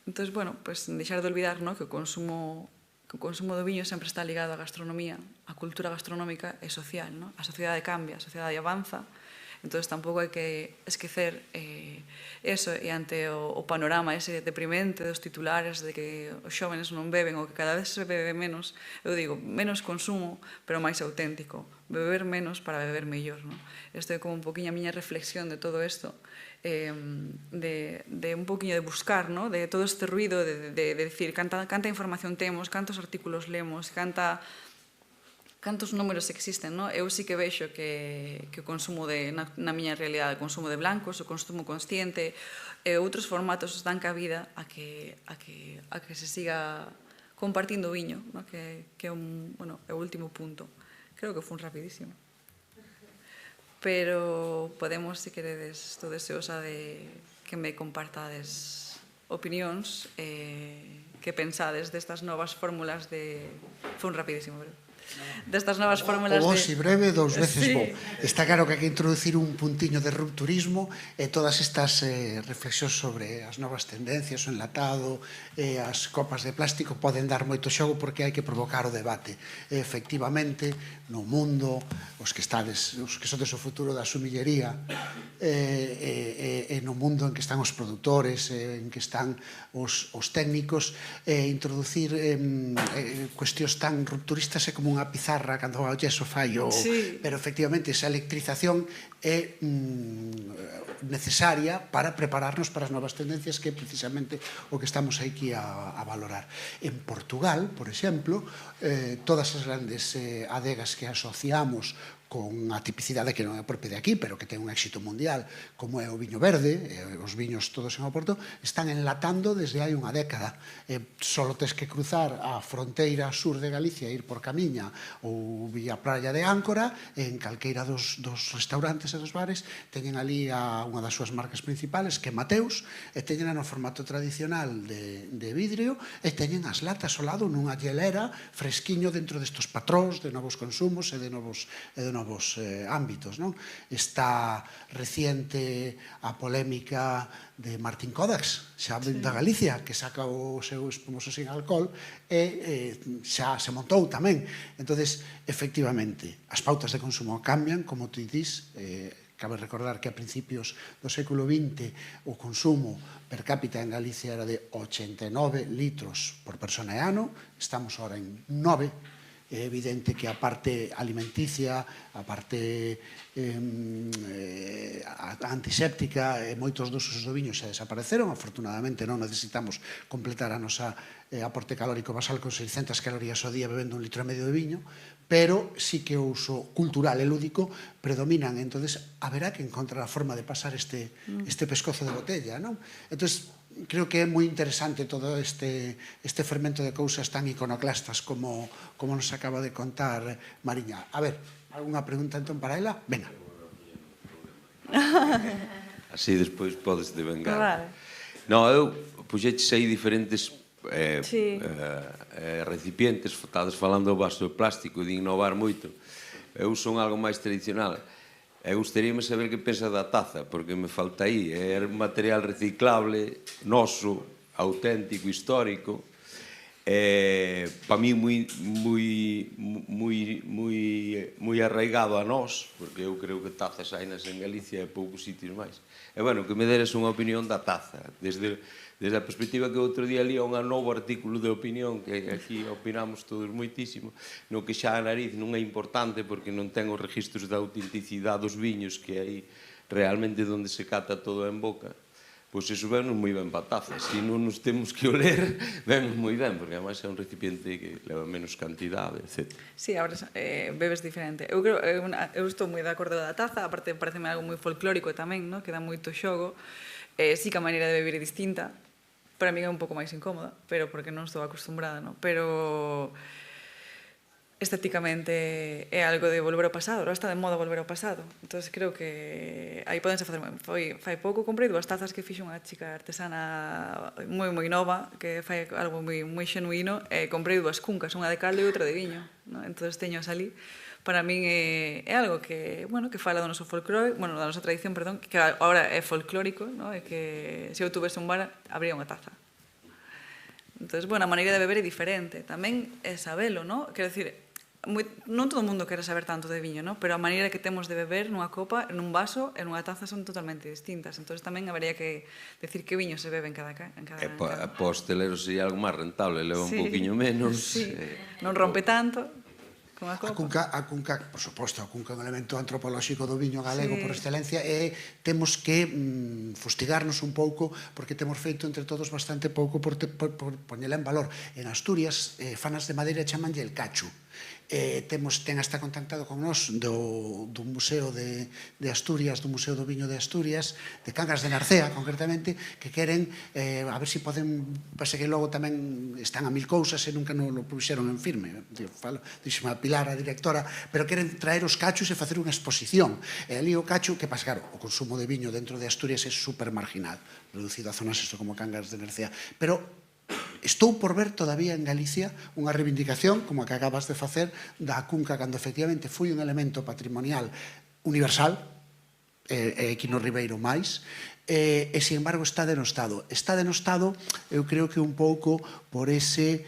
Entón, bueno, deixar de olvidar que o consumo do viño sempre está ligado á gastronomía, á cultura gastronómica e social. A sociedade cambia, a sociedade avanza. Entón, tampouco hai que esquecer eso, e ante o panorama ese deprimente dos titulares de que os xóvenes non beben ou que cada vez se bebe menos, eu digo, menos consumo, pero máis auténtico. Beber menos para beber mellor. Isto é como un poquinho a miña reflexión de todo isto, de un poquinho de buscar, de todo este ruido, de decir canta información temos, cantos artículos lemos, cantos números existen, non? Eu sí que vexo que o consumo na miña realidade, o consumo de blancos, o consumo consciente, e outros formatos dan cabida a que se siga compartindo o viño, que é o último punto. Creo que foi rapidísimo. Pero podemos, se queredes, estou deseosa de que me compartades opinións, que pensades destas novas fórmulas de... Foi rapidísimo, pero... destas novas fórmulas de... O vos e breve, dous veces bo. Está claro que hai que introducir un puntiño de rupturismo e todas estas reflexións sobre as novas tendencias, o enlatado, as copas de plástico poden dar moito xogo porque hai que provocar o debate. Efectivamente, no mundo, os que sodes o futuro da sumillería, e no mundo en que están os produtores, en que están os técnicos, introducir cuestións tan rupturistas é como unha pizarra cando o yeso fallo, pero efectivamente esa electrización é necesaria para prepararnos para as novas tendencias, que é precisamente o que estamos aquí a valorar. En Portugal, por exemplo, todas as grandes adegas que asociamos con a tipicidade que non é propia de aquí, pero que ten un éxito mundial, como é o viño verde, os viños todos en Oporto, están enlatando desde hai unha década. Solo tes que cruzar a fronteira sur de Galicia e ir por Camiña ou vía Praia de Áncora, en calqueira dos restaurantes e dos bares, teñen ali unha das súas marcas principales, que é Mateus, e teñen no formato tradicional de vidrio, e teñen as latas ao lado nunha hielera fresquiño dentro destos patróns de novos consumos e de novos novos ámbitos, non? Está reciente a polémica de Martín Kodax, xa da Galicia, que saca o seu espumoso sin alcohol e xa se montou tamén. Entonces, efectivamente, as pautas de consumo cambian, como tú dis, cabe recordar que a principios do século XX o consumo per cápita en Galicia era de 89 litros por persona e ano, estamos ahora en 9. É evidente que a parte alimenticia, a parte antiséptica e moitos dos usos do viño xa desapareceron. Afortunadamente non necesitamos completar a nosa aporte calórico basal con 600 calorías ao día bebendo 1,5 litro de viño, pero sí que o uso cultural e lúdico predominan. Entonces, haberá que encontrar a forma de pasar este pescozo de botella, non? Entonces, creo que é moi interesante todo este fermento de cousas tan iconoclastas como nos acaba de contar Mariña. A ver, algunha pregunta entón para ela? Venga. Así despois podes devengar. Vale. Non, eu puxeches aí diferentes recipientes, estades falando do vaso de plástico, de innovar moito. Eu son algo máis tradicional. E gustaríame saber que pensa da taza, porque me falta aí. É un material reciclable, noso, auténtico, histórico. Para mí moi arraigado a nós, porque eu creo que tazas hainas en Galicia e poucos sitios máis. E, bueno, que me deres unha opinión da taza, desde a perspectiva que outro día lía un novo artículo de opinión, que aquí opinamos todos moitísimo, no que xa a nariz non é importante porque non ten os registros da autenticidade dos viños, que aí realmente onde se cata todo en boca. Pois iso ven moi ben para taza. Se non nos temos que oler, ven moi ben, porque ademais é un recipiente que leva menos cantidade, etc. Sí, ahora bebes diferente. Eu estou moi de acordo da taza, aparte pareceme algo moi folclórico tamén, no? Que dá moito xogo. Sí que a maneira de beber é distinta. Para mí é un pouco máis incómoda, pero porque non estou acostumbrada, no? Pero estéticamente é algo de volver ao pasado, ahora está de moda volver ao pasado. Entón, creo que aí podense facer... Fai pouco comprei 2 tazas que fixo unha chica artesana moi nova, que fai algo moi xenuíno, e comprei 2 cuncas, unha de caldo e outra de viño. Entón, teño ali. Para min é algo que, bueno, que fala do noso folclore, bueno, da nosa tradición, perdón, que agora é folclórico, no? E que se eu tuvese un bar, habría unha taza. Entón, bueno, a maneira de beber é diferente. Tamén é sabelo, no? Quero dicir, non todo o mundo quere saber tanto de viño, no? Pero a maneira que temos de beber nunha copa, nun vaso e nunha taza son totalmente distintas. Entón, tamén habería que decir que viño se bebe en cada E para os hosteleros sería algo máis rentable, leva un poquinho menos. Non rompe tanto. A cunca, por suposto, a cunca é un elemento antropolóxico do viño galego por excelencia e temos que fustigarnos un pouco porque temos feito entre todos bastante pouco por poñela en valor. En Asturias, fanas de madeira chamanlle el cacho. Ten hasta contactado con nós do Museo de Asturias, do Museo do Viño de Asturias, de Cangas de Narcea, concretamente, que queren, a ver se poden, pase que logo tamén están a mil cousas e nunca non lo puxeron en firme, dixeme a Pilar, a directora, pero queren traer os cachos e facer unha exposición. E ali o cacho, que pasa, claro, o consumo de viño dentro de Asturias é super marginal, reducido a zonas como Cangas de Narcea, pero estou por ver todavía en Galicia unha reivindicación, como a que acabas de facer, da cunca, cando efectivamente foi un elemento patrimonial universal, e Quino Ribeiro máis, e, sin embargo, está denostado. Está denostado, eu creo que un pouco por ese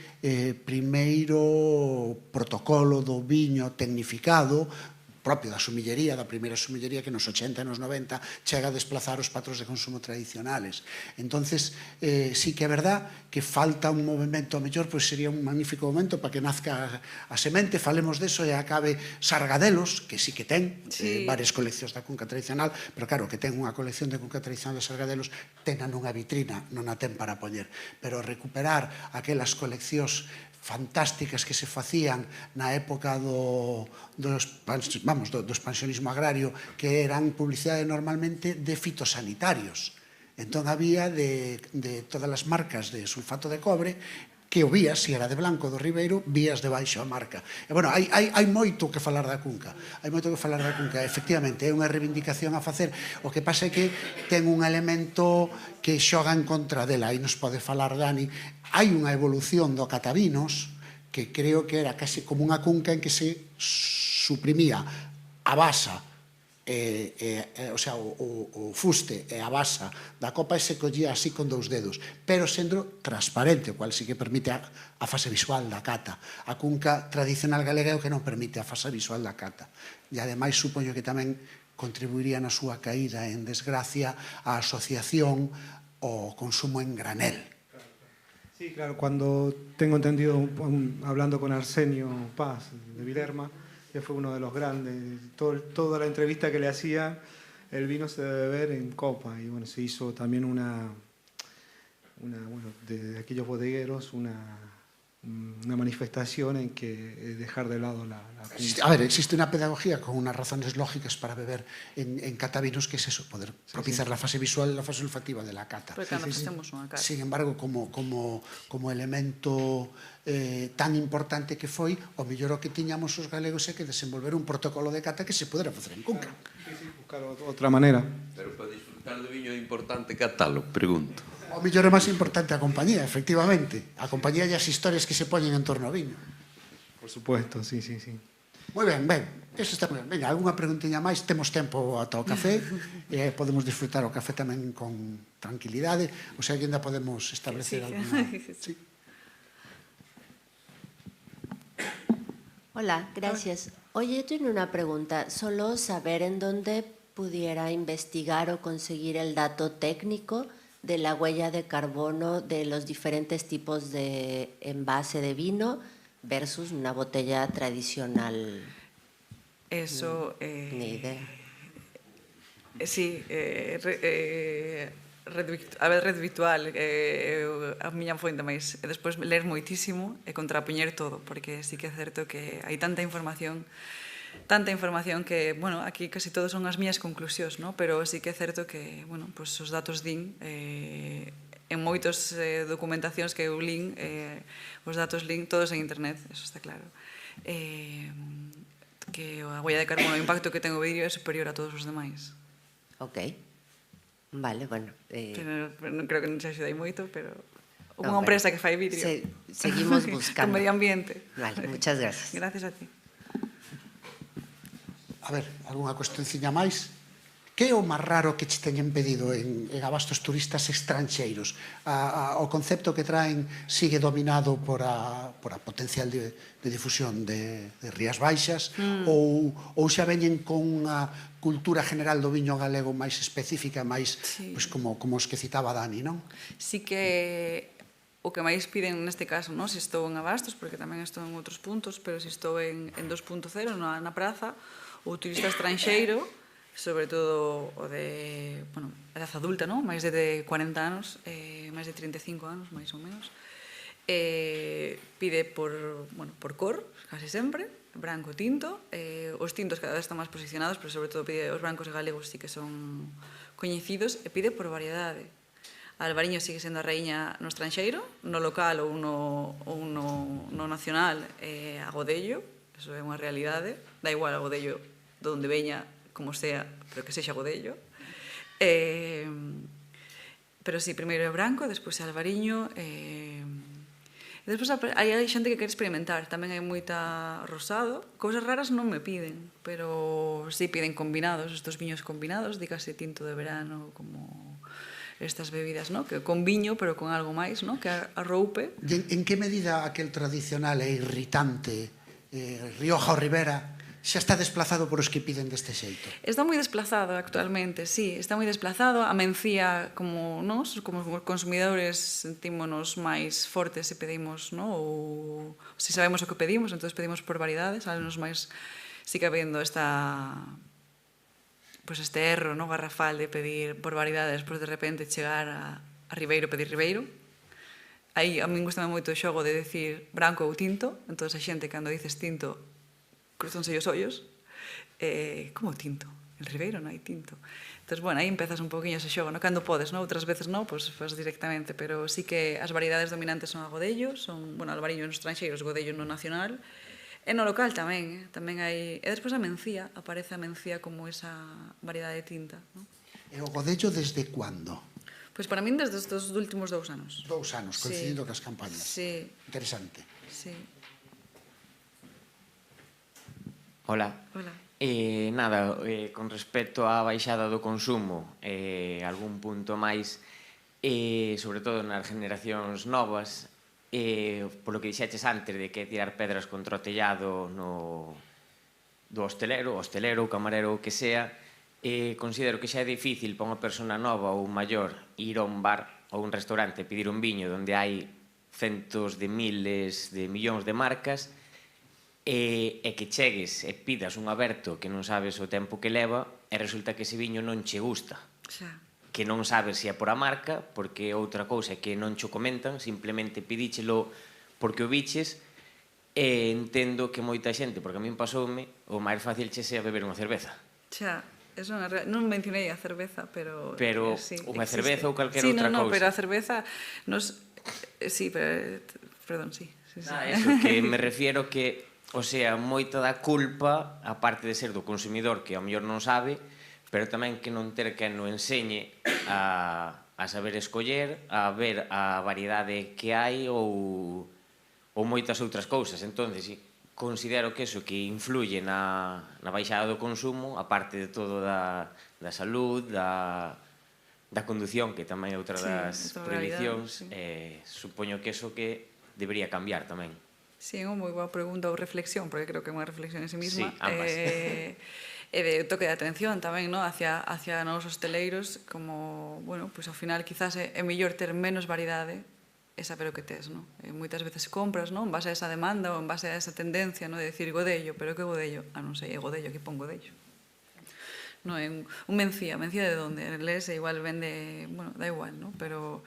primeiro protocolo do viño tecnificado, propio da sumillería, da primeira sumillería que nos 80 e nos 90 chega a desplazar os patrons de consumo tradicionales. Entonces, sí que é verdad que falta un movimento, a mellor, pois sería un magnífico momento para que nazca a semente, falemos deso e acabe Sargadelos, que sí que ten varias coleccións da cunca tradicional, pero claro, que ten unha colección de cunca tradicional de Sargadelos, tena nunha vitrina, non a ten para poñer, pero recuperar aquelas coleccións fantásticas que se facían na época do expansionismo agrario, que eran publicidade normalmente de fitosanitarios. Entón había de todas as marcas de sulfato de cobre que o vías, se era de Blanco do Ribeiro, vías debaixo a marca. E, bueno, hai moito que falar da cunca. Hai moito que falar da cunca. Efectivamente, é unha reivindicación a facer. O que pasa é que ten un elemento que xoga en contra dela. Aí nos pode falar Dani. Hai unha evolución do catavinos que creo que era casi como unha cunca en que se suprimía a a basa o sea, o fuste e a basa da copa se collía así con dous dedos, pero sendo transparente, o cual sí que permite a fase visual da cata. A cunca tradicional galega é o que non permite a fase visual da cata. E ademais supoño que tamén contribuiría na súa caída en desgracia a asociación ao consumo en granel. Sí, claro, cuando tengo entendido, hablando con Arsenio Paz de Vilerma, que fue uno de los grandes, toda la entrevista que le hacía, el vino se debe beber en copa, y bueno, se hizo también de aquellos bodegueros, una manifestación en que dejar de lado la A ver, existe una pedagogía con unas razones lógicas para beber en catavinos, que es eso, poder propiciar la fase visual y la fase olfativa de la cata. Porque cando facemos unha cata. Sin embargo, como elemento tan importante que foi, o mellor o que tiñamos os galegos é que desenvolver un protocolo de cata que se pudera facer en Cunca. Sí, buscar otra manera. Pero para disfrutar do viño é importante catalo, pregunto. O mellor é máis importante a compañía, efectivamente. A compañía e as historias que se poñen en torno ao viño. Por supuesto, sí, sí, sí. Moi ben, eso está moi ben. Veña, algunha preguntiña máis? Temos tempo ata o café, podemos disfrutar o café tamén con tranquilidade, o sea que ainda podemos establecer alguna... Sí. Hola, gracias. Oye, yo tengo una pregunta. Solo saber en dónde pudiera investigar o conseguir el dato técnico de la huella de carbono de los diferentes tipos de envase de vino versus una botella tradicional. Eso... Ni idea. Sí, Red Virtual a miña fonte, máis e despois ler moitísimo e contrapoñer todo, porque sí que é certo que hai tanta información que, bueno, aquí casi todos son as miñas conclusións, ¿no? Pero sí que é certo que, bueno, pues os datos din en moitos documentacións que eu lin, os datos lin todos en internet, eso está claro. Que a huella de carbono, o impacto que ten o vidrio é superior a todos os demais. Ok. Vale, bueno. Pero non creo que non se axudei moito, pero No, unha empresa que fai vidrio. Seguimos buscando. Con medio ambiente. Vale, muchas gracias. Gracias a ti. A ver, algunha cuestionciña máis? Que é o máis raro que che teñen pedido en abastos turistas estranxeiros? O concepto que traen sigue dominado por a potencial de difusión de Rías Baixas ou xa veñen con unha cultura general do viño galego máis específica, máis como os que citaba Dani, non? Sí que o que máis piden neste caso, non? Se estou en abastos, porque tamén estou en outros puntos, pero se estou en 2.0 na praza, o turista estranxeiro, sobre todo o de, bueno, edad adulta, non? Máis de 40 anos, máis de 35 anos, máis ou menos, pide por cor, casi sempre, branco e tinto. Os tintos cada vez están máis posicionados, pero sobre todo pide os brancos e galegos, sí que son coñecidos, e pide por variedade. A Albariño sigue sendo a raíña no estranxeiro, no local ou no nacional a Godello, eso é unha realidade, da igual a Godello de onde veña, como sea, pero que sexa Godello. Pero sí, primeiro é branco, despois é albariño, despois hai xente que quere experimentar, tamén hai moita rosado. Cousas raras non me piden, pero sí piden combinados, estos viños combinados, dígase tinto de verano, como estas bebidas, ¿no? Que con viño, pero con algo máis, ¿no? Que arroupe. En que medida aquel tradicional e irritante Rioja ou Ribera xa está desplazado por os que piden deste xeito? Está moi desplazado actualmente, sí, está moi desplazado. A Mencía, como nós, como consumidores, sentímonos máis fortes se pedimos, ¿no? Ou se sabemos o que pedimos, entón pedimos por variedades, algo máis, sí que habendo esta, pues este erro, ¿no? Garrafal de pedir por variedades, despois de repente chegar a Ribeiro, pedir Ribeiro. Aí a min gustame moito o xogo de decir branco ou tinto, entón a xente cando dices tinto cruzonse os ollos, como tinto? En Ribeiro non hai tinto. Entón, bueno, aí empezas un poquinho ese xogo, no? Cando podes, no? Outras veces non, pois faz directamente, pero sí que as variedades dominantes son a Godello, son, bueno, albariño nos estranxeiros, Godello no nacional, e no local tamén, tamén hai... E despois a Mencía, aparece a Mencía como esa variedade de tinta, no? E o Godello desde cuándo? Pois para min desde estes últimos 2 anos. 2 anos, coincidindo cas campañas. Sí. Interesante. Sí. Hola. Hola. Nada, con respecto á baixada do consumo, algún punto máis, sobre todo nas generacións novas, polo que dixeches antes de que tirar pedras contra o tellado do hostelero, o camarero, o que sea, considero que xa é difícil para unha persona nova ou maior ir a un bar ou un restaurante e pedir un viño onde hai centos de miles de millóns de marcas, e que chegues e pidas un aberto que non sabes o tempo que leva e resulta que ese viño non che gusta, Xa. que non sabes se é por a marca, porque outra cousa é que non cho comentan, simplemente pidíchelo porque o biches, e entendo que moita xente, porque a min pasoume, o máis fácil che sea beber unha cerveza. Xa, eso non mencionei a cerveza, pero sí, unha existe. cerveza ou calquera sí, outra cousa. pero a cerveza sí, pero perdón, sí. Eso, que me refiero que, o sea, moita da culpa, aparte de ser do consumidor, que ao mellor non sabe, pero tamén que non ter quen o enseñe a saber escoller, a ver a variedade que hai ou moitas outras cousas. Entón, sí, considero que eso que influye na baixada do consumo, aparte de todo da salud, da condución, que tamén é outra das prohibicións, supoño que eso que debería cambiar tamén. Sí, é unha moi boa pregunta ou reflexión, porque creo que é unha reflexión en sí misma. Sí, ambas. E de toque de atención tamén, ¿no? hacia nos hosteleiros, como, bueno, pues ao final quizás é mellor ter menos variedade e saber o que tes, ¿no? Moitas veces compras, ¿no? En base a esa demanda ou en base a esa tendencia, ¿no? De decir godello, pero que godello? Non sei, é godello, que pon godello. No, é un mencía de onde? En inglés igual vende, bueno, da igual, ¿no? Pero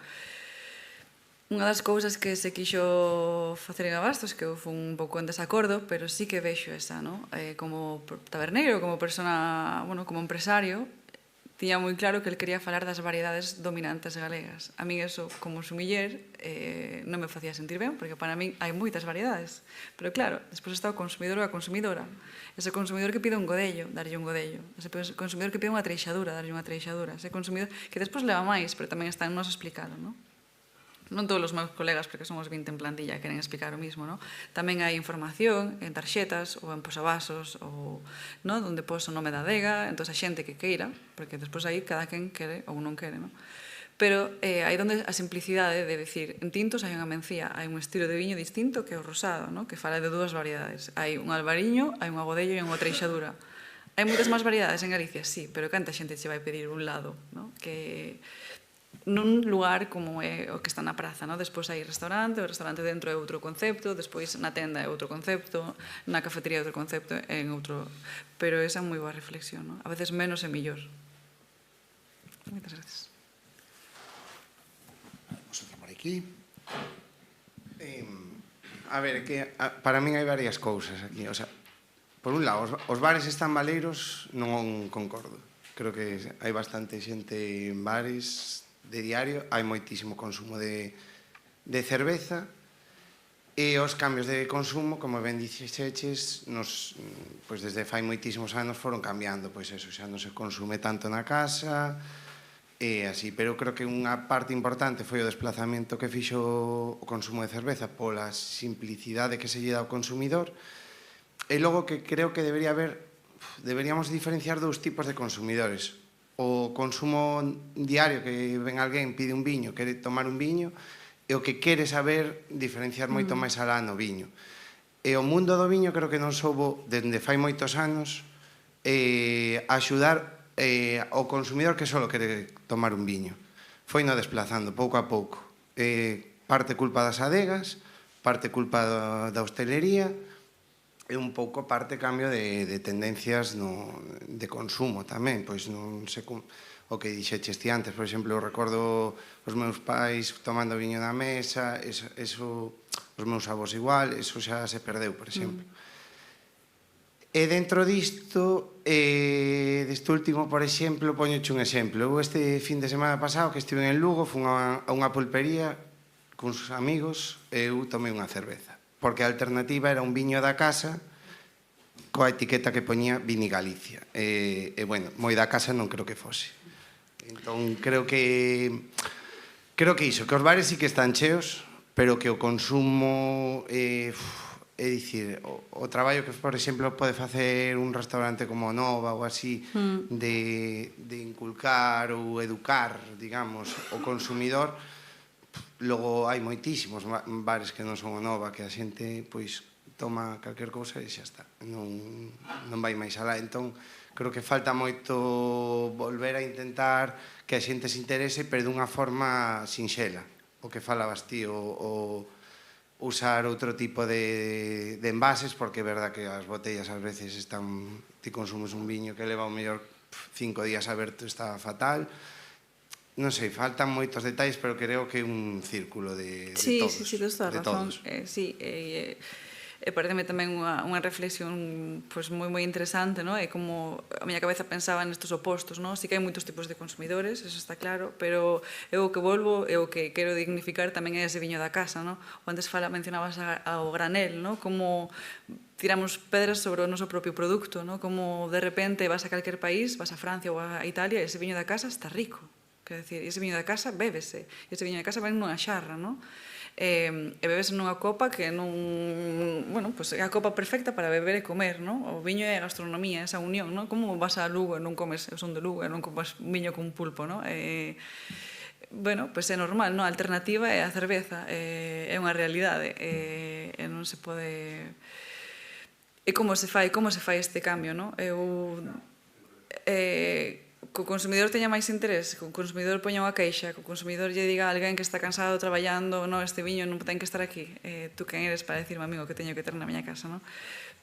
unha das cousas que se quixo facer en Abastos, que eu fui un pouco en desacordo, pero sí que vexo esa, ¿no? Como taberneiro, como persona, bueno, como empresario, tiña moi claro que el quería falar das variedades dominantes galegas. A mí eso, como sumiller, non me facía sentir ben, porque para min hai moitas variedades. Pero claro, despois está o consumidor ou a consumidora. Ese consumidor que pide un godello, darlle un godello. Ese consumidor que pide unha treixadura, darlle unha treixadura. Ese consumidor que despois leva máis, pero tamén está en nos explicado, ¿no? Non todos os meus colegas, porque somos 20 en plantilla, queren explicar o mismo, ¿no? Tamén hai información en tarxetas ou en posavasos ou, ¿no? Donde pos o nome da adega, entón a xente que queira, porque despois aí cada quen quere ou non quere, ¿no? Pero aí donde a simplicidade de decir, en tintos hai unha mencía, hai un estilo de viño distinto que é o rosado, ¿no? Que fala de dúas variedades. Hai un albariño, hai un agodello e unha treixadura. Hai moitas máis variedades en Galicia, sí, pero canta xente che vai pedir un lado, ¿no? Que nun lugar como é o que está na praza, no? Despois hai restaurante, o restaurante dentro é outro concepto, despois na tenda é outro concepto, na cafetería é outro concepto, en outro... Pero esa é moi boa reflexión, no? A veces menos é mellor. Moitas gracias. Vamos a por aquí. A ver, que para min hai varias cousas aquí. O sea, por un lado, os bares están baleiros, non concordo. Creo que hai bastante xente en bares de diario, hai moitísimo consumo de cerveza e os cambios de consumo, como ben dixeches, pois desde fai moitísimos anos foron cambiando, pois eso, xa non se consume tanto na casa e así, pero creo que unha parte importante foi o desplazamento que fixo o consumo de cerveza pola simplicidade que se lle dá ao consumidor e logo que creo que deberíamos diferenciar dous tipos de consumidores. O consumo diario, que ven alguén, pide un viño, quere tomar un viño, e o que quere saber diferenciar moito máis alá no viño. E o mundo do viño creo que non soubo, dende fai moitos anos, axudar ao consumidor que só quere tomar un viño. Foi no desplazando, pouco a pouco. Parte culpa das adegas, parte culpa da hostelería, e un pouco parte cambio de tendencias de consumo tamén, pois non sei o que dixeches ti antes, por exemplo, eu recordo os meus pais tomando viño na mesa, eso os meus avós igual, eso xa se perdeu, por exemplo. E dentro disto, deste último, por exemplo, poñoche un exemplo. Eu este fin de semana pasado que estive en Lugo, fui a unha pulpería cuns amigos e eu tomei unha cerveza. Porque a alternativa era un viño da casa coa etiqueta que poñía Vini Galicia. E, bueno, moi da casa non creo que fose. Entón, creo que iso, que os bares sí que están cheos, pero que o consumo É dicir, o traballo que, por exemplo, pode facer un restaurante como Nova ou así, de inculcar ou educar, digamos, o consumidor, logo hai moitísimos bares que non son o Nova, que a xente, pois, toma calquer cousa e xa está. Non vai máis alá. Entón, creo que falta moito volver a intentar que a xente se interese, pero dunha forma sinxela. O que falabas ti, o usar outro tipo de envases, porque é verdad que as botellas ás veces están... Ti consumes un viño que leva o mellor 5 días aberto, está fatal. Non sei, faltan moitos detalles, pero creo que é un círculo de todos. Sí, tes toda a razón. Sí, e pareceme tamén unha reflexión pois moi interesante, non? É como a miña cabeza pensaba nestes opostos, non? Sí que hai moitos tipos de consumidores, eso está claro, pero eu o que volvo e o que quero dignificar tamén é ese viño da casa, non? O antes mencionabas ao granel, non? Como tiramos pedras sobre o noso propio produto, non? Como de repente vas a calquer país, vas a Francia ou a Italia e ese viño da casa está rico. Quer decir, ese viño da casa bébese, e ese viño da casa vai nunha xarra, non? E bebes nunha copa que non... Bueno, pois é a copa perfecta para beber e comer, non? O viño é a gastronomía, esa unión, non? Como vas a Lugo e non comes, eu son de Lugo e non comes viño con pulpo, non? Bueno, pois é normal, non? A alternativa é a cerveza, é unha realidade, e non se pode... E como se fai este cambio, non? Eu... que o consumidor teña máis interés, que o consumidor poña unha queixa, que o consumidor lle diga a alguén que está cansado traballando, no, este viño non ten que estar aquí, tú quen eres para decirme a mí o que teño que ter na miña casa, non?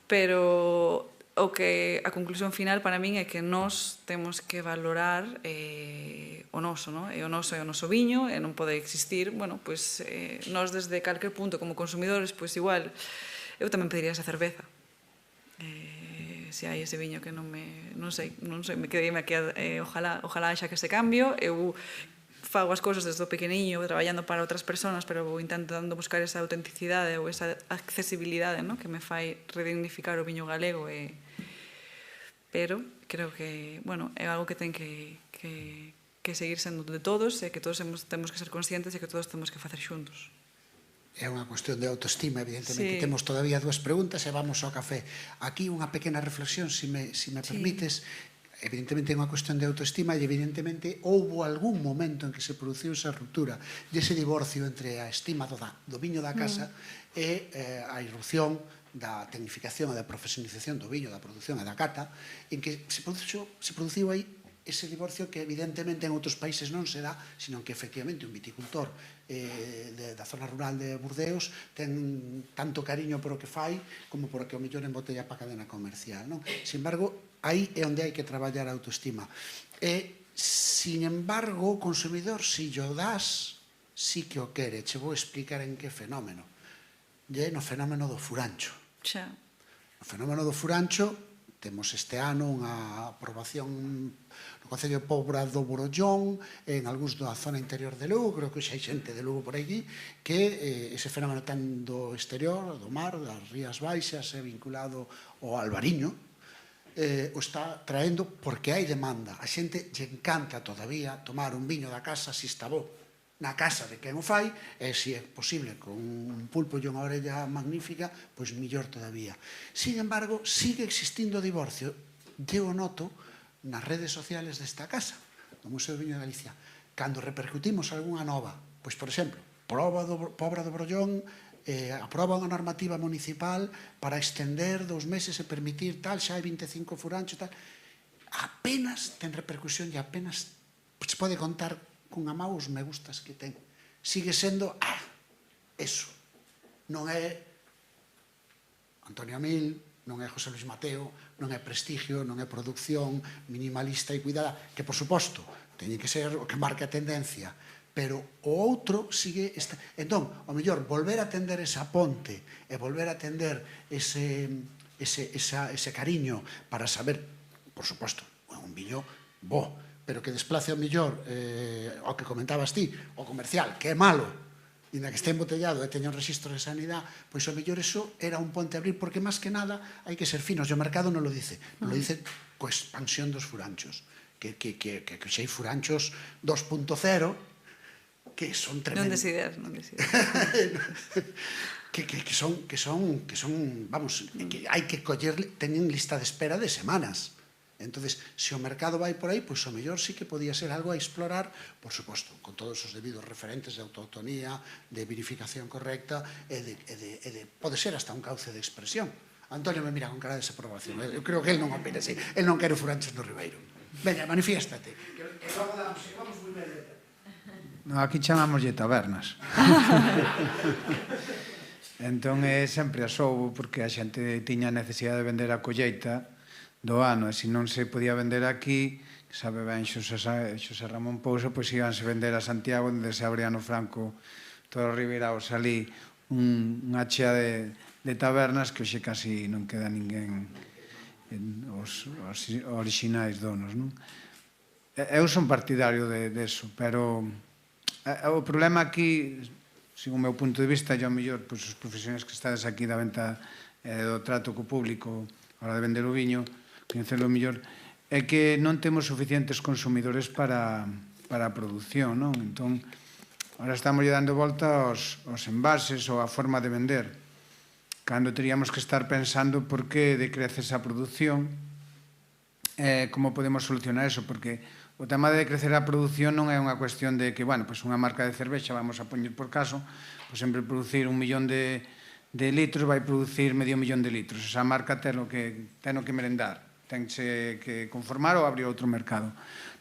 Pero o que a conclusión final para min é que nós temos que valorar o noso, non? E o noso é o noso viño, e non pode existir, bueno, pois nós desde calquer punto como consumidores, pois igual, eu tamén pediría esa cerveza. Se hai ese viño que non sei, me quedei aquí, ojalá haxa que ese cambio, eu fago as cousas desde o pequeniño, traballando para outras persoas, pero vou intentando buscar esa autenticidade ou esa accesibilidade, non? Que me fai redignificar o viño galego, pero creo que, bueno, é algo que ten que seguir sendo de todos, e que todos temos que ser conscientes e que todos temos que facer xuntos. É unha cuestión de autoestima, evidentemente. Sí. Temos todavía 2 preguntas e vamos ao café. Aquí unha pequena reflexión, se me permites. Evidentemente é unha cuestión de autoestima e evidentemente houbo algún momento en que se produciu esa ruptura e ese divorcio entre a estima do viño da casa e a irrupción da tecnificación e da profesionalización do viño, da produción e da cata, en que se produciu aí ese divorcio que evidentemente en outros países non se dá, sino que efectivamente un viticultor da zona rural de Burdeos ten tanto cariño por o que fai como por o que o mellor embotella para a cadena comercial, non? Sin embargo, aí é onde hai que traballar a autoestima. Sin embargo, o consumidor, se o das, sí que o quere. Che vou explicar en que fenómeno. E no fenómeno do furancho. Xa. No fenómeno do furancho, temos este ano unha aprobación no Concello de Pobra do Borollón, en algúns da zona interior de Lugo, creo que xa hai xente de Lugo por aquí, que ese fenómeno ten do exterior, do mar, das Rías Baixas, é vinculado ao Albariño, o está traendo porque hai demanda. A xente lle encanta todavía tomar un viño da casa se está bo na casa de quen o fai, e se é posible con un pulpo e unha orella magnífica, pois millor todavía. Sin embargo, sigue existindo divorcio, eu o noto nas redes sociales desta casa, do Museo do Viño de Galicia. Cando repercutimos algunha nova, pois, por exemplo, Pobra do Brollón, aproba unha normativa municipal para extender 2 meses e permitir tal, xa hai 25 furanchos, tal, apenas ten repercusión e apenas se pode contar cunha mão os me gustas que ten. Sigue sendo, eso. Non é Antonio Amil, non é José Luis Mateo, non é prestigio, non é producción minimalista e cuidada, que, por suposto, teñen que ser o que marca a tendencia, pero o outro sigue... Entón, ao mellor, volver a tender esa ponte e volver a tender ese cariño para saber, por suposto, un viño bo, pero que desplace ao mellor o que comentabas ti, o comercial, que é malo, e na que este embotellado e teña un rexistro de sanidade, pois ao mellor eso era un ponte a abrir, porque máis que nada hai que ser finos, e o mercado non lo dice, non lo dice coa expansión dos furanchos, que xa hai furanchos 2.0, que son tremendos. Non decidas. que son, vamos, que hai que coller, teñen lista de espera de semanas. Entonces, se o mercado vai por aí, pois o mellor sí que podía ser algo a explorar, por suposto, con todos os debidos referentes de autoautonía, de verificación correcta, pode ser hasta un cauce de expresión. Antonio me mira con cara de desaprobación. Eu creo que el non opina así. El non quere furanches no Ribeiro. Veña, manifiéstate. E logo vamos moi ben. No, aquí chamámoslle tabernas. Entón, sempre asoubo porque a xente tiña necesidade de vender a colleita do ano, e se non se podía vender aquí, que sabe ben Xosé Ramón Pouso, pois íbanse vender a Santiago, onde se abría no Franco todo o Ribeiraos ali unha chea de tabernas que hoxe casi non queda ninguén, os orixinais donos, non? Eu son partidario deso, pero o problema aquí, según o meu punto de vista, e ao mellor os profesionais que estades aquí da venta do trato co público a hora de vender o viño, coñecelo mellor, é que non temos suficientes consumidores para a produción, non? Entón, ahora estamos dando volta aos envases ou a forma de vender, cando teríamos que estar pensando por que decrece esa produción, como podemos solucionar eso, porque o tema de crecer a produción non é unha cuestión de que, bueno, pois unha marca de cervexa, vamos a poñer por caso, pois sempre producir 1 millón de litros vai producir medio millón de litros. Esa marca ten o que merendar, tense que conformar ou abrir outro mercado.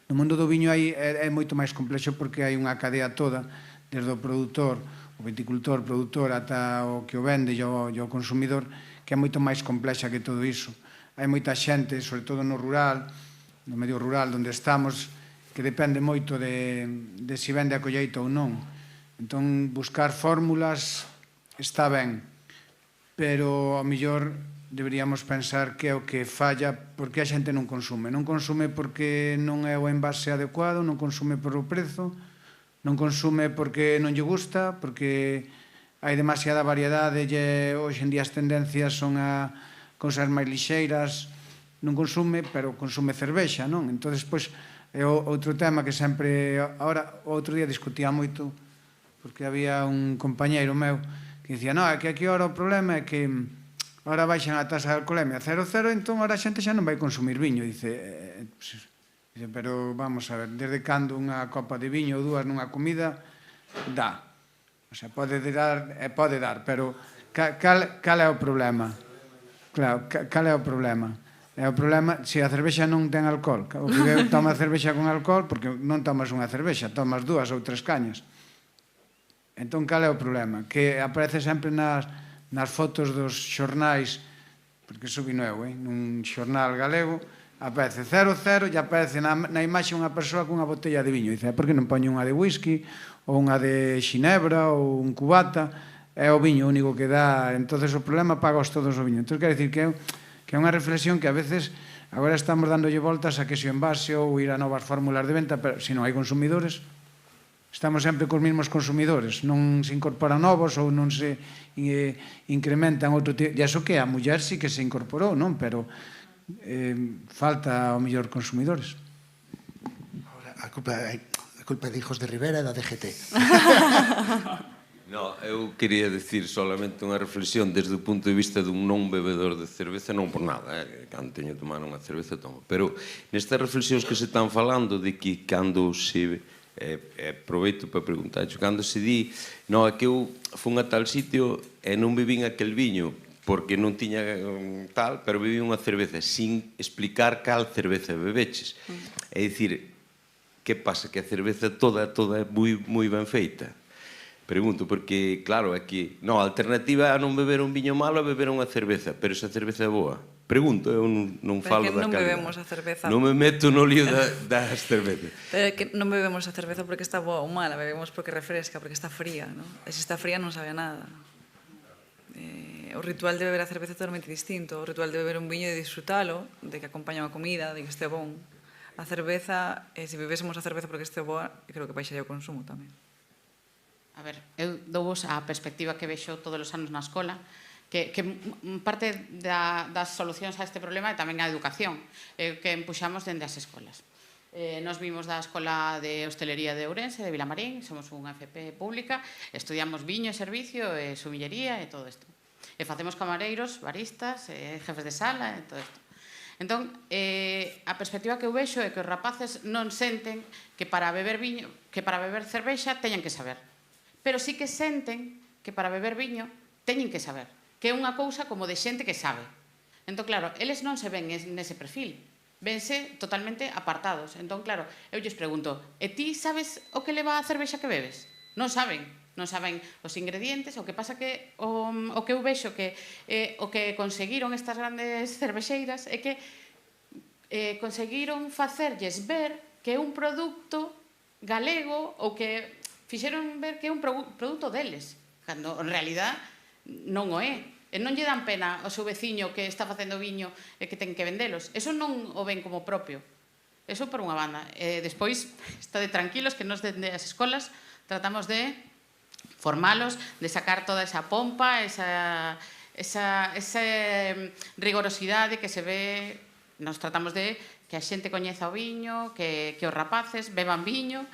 No mundo do viño é moito máis complexo porque hai unha cadea toda, desde o produtor, o viticultor, produtor, ata o que o vende e o consumidor, que é moito máis complexa que todo iso. Hai moita xente, sobre todo no rural, no medio rural onde estamos, que depende moito de se vende a colleita ou non. Entón, buscar fórmulas está ben, pero ao mellor deberíamos pensar que é o que falla porque a xente non consume. Non consume porque non é o envase adecuado, non consume por o prezo, non consume porque non lle gusta, porque hai demasiada variedade e hoxe en día as tendencias son a cousas máis lixeiras, non consume, pero consume cervexa, non? Entón, pois, é outro tema que sempre... Ahora, outro día discutía moito, porque había un compañeiro meu que dicía, non, é que aquí ahora o problema é que ahora baixan a tasa de alcoholemia 0,0, entón ahora a xente xa non vai consumir viño. Dice, pero vamos a ver, desde cando unha copa de viño ou dúas nunha comida dá? O sea, pode dar, pero cal é o problema? Claro, cal é o problema? É o problema, se a cervexa non ten alcohol, o que toma cervexa con alcohol, porque non tomas unha cervexa, tomas 2 ou 3 cañas. Entón, cal é o problema? Que aparece sempre nas fotos dos xornais, porque iso vino eu, nun xornal galego, aparece 0,0 e aparece na imaxe unha persoa cunha botella de viño. Dice, por que non poño unha de whisky, ou unha de xinebra, ou un cubata? É o viño único que dá, entonces o problema pagaos todos o viño. Entón, quero dicir que é unha reflexión que a veces agora estamos dándolle voltas a que se o envase ou ir a novas fórmulas de venta, pero se non hai consumidores, estamos sempre cos mesmos consumidores, non se incorporan novos ou non se incrementan outro tipo. E iso que a muller sí que se incorporou, non? Pero falta ao mellor consumidores. A culpa de Hijos de Rivera e da DGT. No, eu quería dicir solamente unha reflexión desde o punto de vista dun non bebedor de cerveza, non por nada, cando teño tomado unha cerveza tomo, pero nestas reflexións que se están falando de que cando se aproveito para preguntar, cando se di no, é que eu fun a tal sitio e non bebín aquel viño porque non tiña tal, pero bebí unha cerveza sin explicar cal cerveza bebeches. É dicir, que pasa? Que a cerveza toda é moi ben feita. Pregunto, porque, claro, é que a alternativa a non beber un viño malo é beber unha cerveza, pero esa cerveza é boa. Pregunto, eu non falo da calidad. Non bebemos a cerveza. Non me meto no lío das cervezas. Pero é que non bebemos a cerveza porque está boa ou mala, bebemos porque refresca, porque está fría, non? E se está fría non sabe a nada. O ritual de beber a cerveza é totalmente distinto. O ritual de beber un viño e de disfrutalo, de que acompaña unha comida, de que este bon. A cerveza, se bebésemos a cerveza porque este boa, creo que baixaría o consumo tamén. A ver, eu douvos a perspectiva que vexo todos os anos na escola, que parte das solucións a este problema é tamén a educación, que empuxamos dende as escolas. Nos vimos da Escola de Hostelería de Ourense, de Vilamarín, somos unha FP pública, estudiamos viño e servicio, sumillería e todo isto. E facemos camareiros, baristas, jefes de sala e todo isto. Entón, a perspectiva que eu vexo é que os rapaces non senten que para beber viño, que para beber cervexa teñen que saber. Pero sí que senten que para beber viño teñen que saber, que é unha cousa como de xente que sabe. Entón, claro, eles non se ven nese perfil, vense totalmente apartados. Entón, claro, eu lles pregunto, e ti sabes o que leva a cervexa que bebes? Non saben os ingredientes. O que pasa que o que eu vexo que o que conseguiron estas grandes cervexeiras é que conseguiron facerlles ver que é un produto galego ou que fixeron ver que é un produto deles, cando en realidad non o é. E non lle dan pena ao seu veciño que está facendo viño e que ten que vendelos. Eso non o ven como propio. Eso por unha banda. Despois, está de tranquilos que nos dende as escolas tratamos de formalos, de sacar toda esa pompa, esa rigorosidade que se ve. Nos tratamos de que a xente coñeza o viño, que os rapaces beban viño,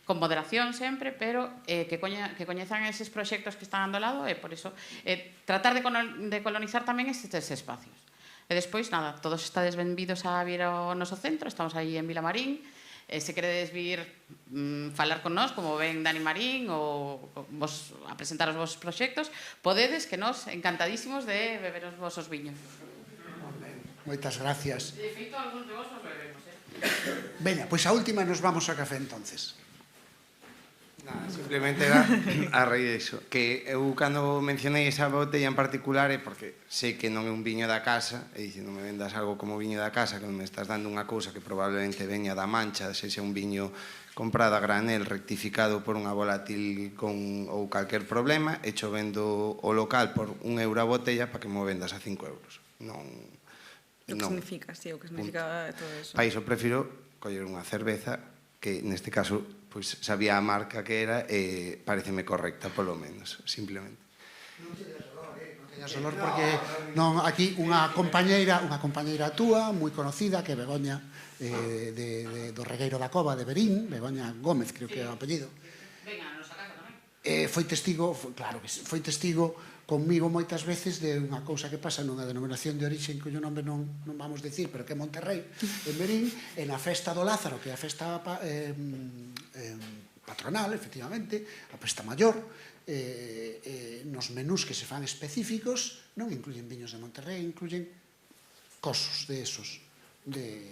con moderación sempre, pero que coñezan eses proxectos que están ando ao lado, e por iso tratar de colonizar tamén estes espacios. E despois, nada, todos estades benvidos a vir ao noso centro, estamos aí en Vilamarín, se queredes vir falar con nós, como ven Dani Marín, ou a presentar os vosos proxectos, podedes, que nós encantadísimos de beber os vosos viños. Moitas gracias. De feito, algúns de vos nos bebemos, Veña, pois a última nos vamos a café entonces. Simplemente era a raíz disso, que eu cando mencionei esa botella en particular é porque sei que non é un viño da casa, e dicir, non me vendas algo como viño da casa, que me estás dando unha cousa que probablemente veña da Mancha, se xa un viño comprado a granel, rectificado por unha volátil ou calquer problema, e cho vendo o local por €1 a botella para que me vendas a 5 euros. Non. O que significa, sí, o que significa todo eso. Para iso prefiro coller unha cerveza que neste caso pois sabía a marca que era e pareceme correcta polo menos, simplemente. Non teñas olor porque non, aquí unha compañeira túa moi conocida que é Begoña do Regueiro da Cova de Verín, Begoña Gómez, creo que é o apellido. Venga, nos a casa tamén. Foi testigo, claro que foi testigo conmigo moitas veces de unha cousa que pasa nunha denominación de orixe cuyo nome non vamos dicir, pero que é Monterrey, en Verín, e na festa do Lázaro, que é a festa patronal, efectivamente, a festa maior, nos menús que se fan específicos non incluyen viños de Monterrey, incluyen cosos de esos, de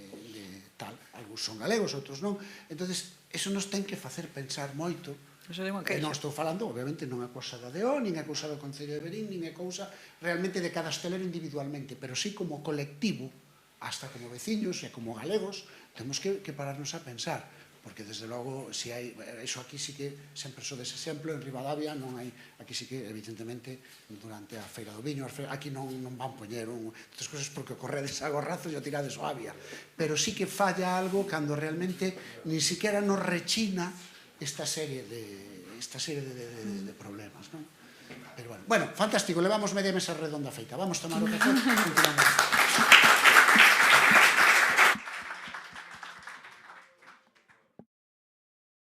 tal. Algúns son galegos, outros non. Entonces, eso nos ten que facer pensar moito. E non estou falando, obviamente, non é cousa da DO, nin é cousa do Concello de Verín, nin é cousa realmente de cada hostelero individualmente, pero sí como colectivo, hasta como veciños e como galegos, temos que pararnos a pensar, porque desde logo, se hai, iso aquí sí que sempre so dese exemplo, en Ribadavia non hai, aquí sí que evidentemente durante a Feira do Viño, aquí non van poñer outras cousas porque corredes a gorrazos e o tirades o avia, pero sí que falla algo cando realmente ni siquiera nos rechina esta serie de problemas, non? Pero bueno, fantástico, levamos media mesa redonda feita. Vamos tomar o café, continuamos.